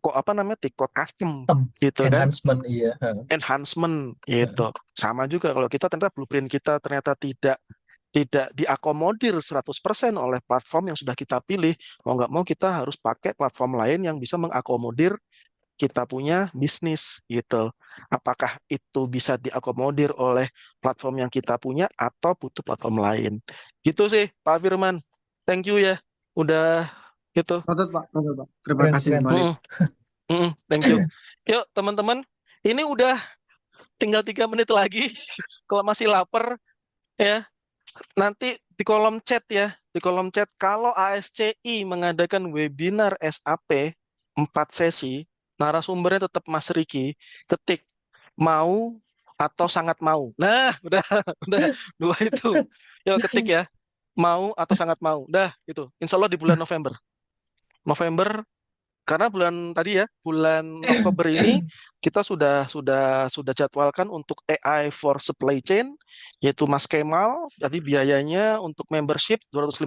kok apa namanya tikot custom gitu kan Enhancement, iya. enhancement gitu. Sama juga kalau kita ternyata blueprint kita ternyata tidak diakomodir 100% oleh platform yang sudah kita pilih, mau nggak mau kita harus pakai platform lain yang bisa mengakomodir kita punya bisnis gitu. Apakah itu bisa diakomodir oleh platform yang kita punya atau butuh platform lain? Gitu sih, Pak Firman. Thank you ya, udah gitu. Noted Pak, noted Pak. Terima Keren, kasih keren. kembali. Mm-mm, thank you. Yuk teman-teman, ini udah tinggal 3 menit lagi. Kalau masih lapar ya, nanti di kolom chat ya, di kolom chat kalau ASCI mengadakan webinar SAP 4 sesi, narasumbernya tetap Mas Riki, ketik mau atau sangat mau. Nah, udah, udah dua itu. Yuk ketik ya, mau atau sangat mau. Dah, itu. Insya Allah di bulan November. November, karena bulan tadi ya, bulan Oktober ini kita sudah jadwalkan untuk AI for supply chain, yaitu Mas Kemal. Jadi biayanya untuk membership 200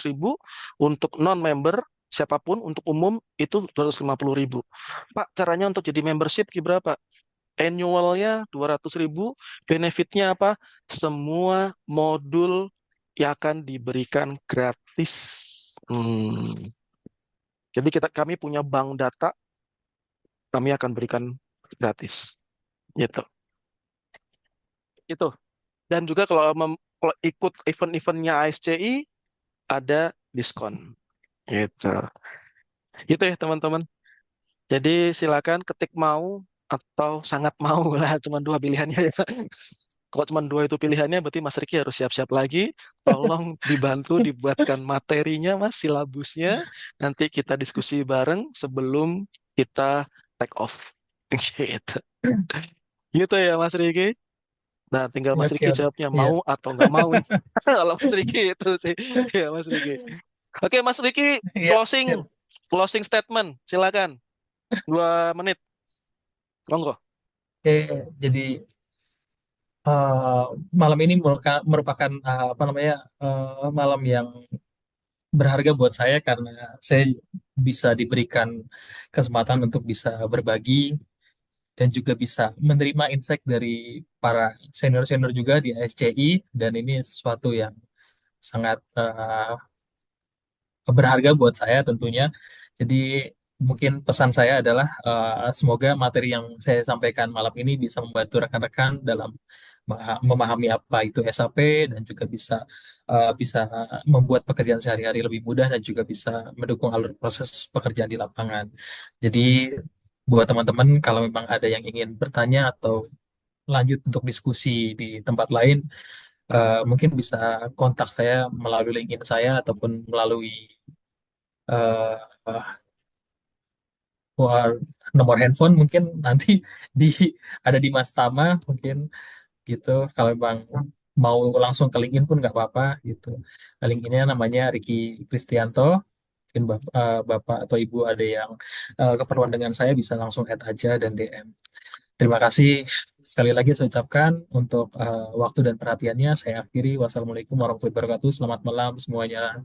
ribu, untuk non-member siapapun untuk umum itu 250 ribu. Pak, caranya untuk jadi membership berapa? Annualnya 200 ribu, benefitnya apa? Semua modul yang akan diberikan gratis. Hmm. Jadi kami punya bank data, kami akan berikan gratis. Gitu. Itu. Dan juga kalau ikut event-eventnya ASCI, ada diskon. Gitu. Itu ya teman-teman. Jadi silakan ketik mau atau sangat mau lah, cuma dua pilihannya ya. Kalau cuma dua itu pilihannya, berarti Mas Riki harus siap-siap lagi. Tolong dibantu dibuatkan materinya, Mas, silabusnya. Nanti kita diskusi bareng sebelum kita take off. Gitu. Gitu ya, Mas Riki. Nah, tinggal Mas Oke, Riki oke. jawabnya Iya, mau atau nggak mau. Kalau Mas Riki itu sih. Ya, Mas Riki. Oke, Mas Riki, iya, closing. siap. Closing statement. Silakan. 2 menit. Monggo. Oke, jadi eh, malam ini merupakan apa namanya malam yang berharga buat saya karena saya bisa diberikan kesempatan untuk bisa berbagi dan juga bisa menerima insight dari para senior-senior juga di ASCI dan ini sesuatu yang sangat berharga buat saya tentunya. Jadi mungkin pesan saya adalah semoga materi yang saya sampaikan malam ini bisa membantu rekan-rekan dalam memahami apa itu SAP dan juga bisa membuat pekerjaan sehari-hari lebih mudah dan juga bisa mendukung alur proses pekerjaan di lapangan. Jadi buat teman-teman kalau memang ada yang ingin bertanya atau lanjut untuk diskusi di tempat lain, mungkin bisa kontak saya melalui LinkedIn saya ataupun melalui eh, eh, nomor handphone mungkin nanti di ada di Mas Tama mungkin gitu. Kalau memang mau langsung ke LinkedIn pun nggak apa-apa gitu. LinkedIn-nya namanya Riki Kristianto. Mungkin Bapak atau Ibu ada yang keperluan dengan saya bisa langsung add aja dan DM. Terima kasih sekali lagi saya ucapkan untuk waktu dan perhatiannya. Saya akhiri. Wassalamualaikum warahmatullahi wabarakatuh. Selamat malam semuanya.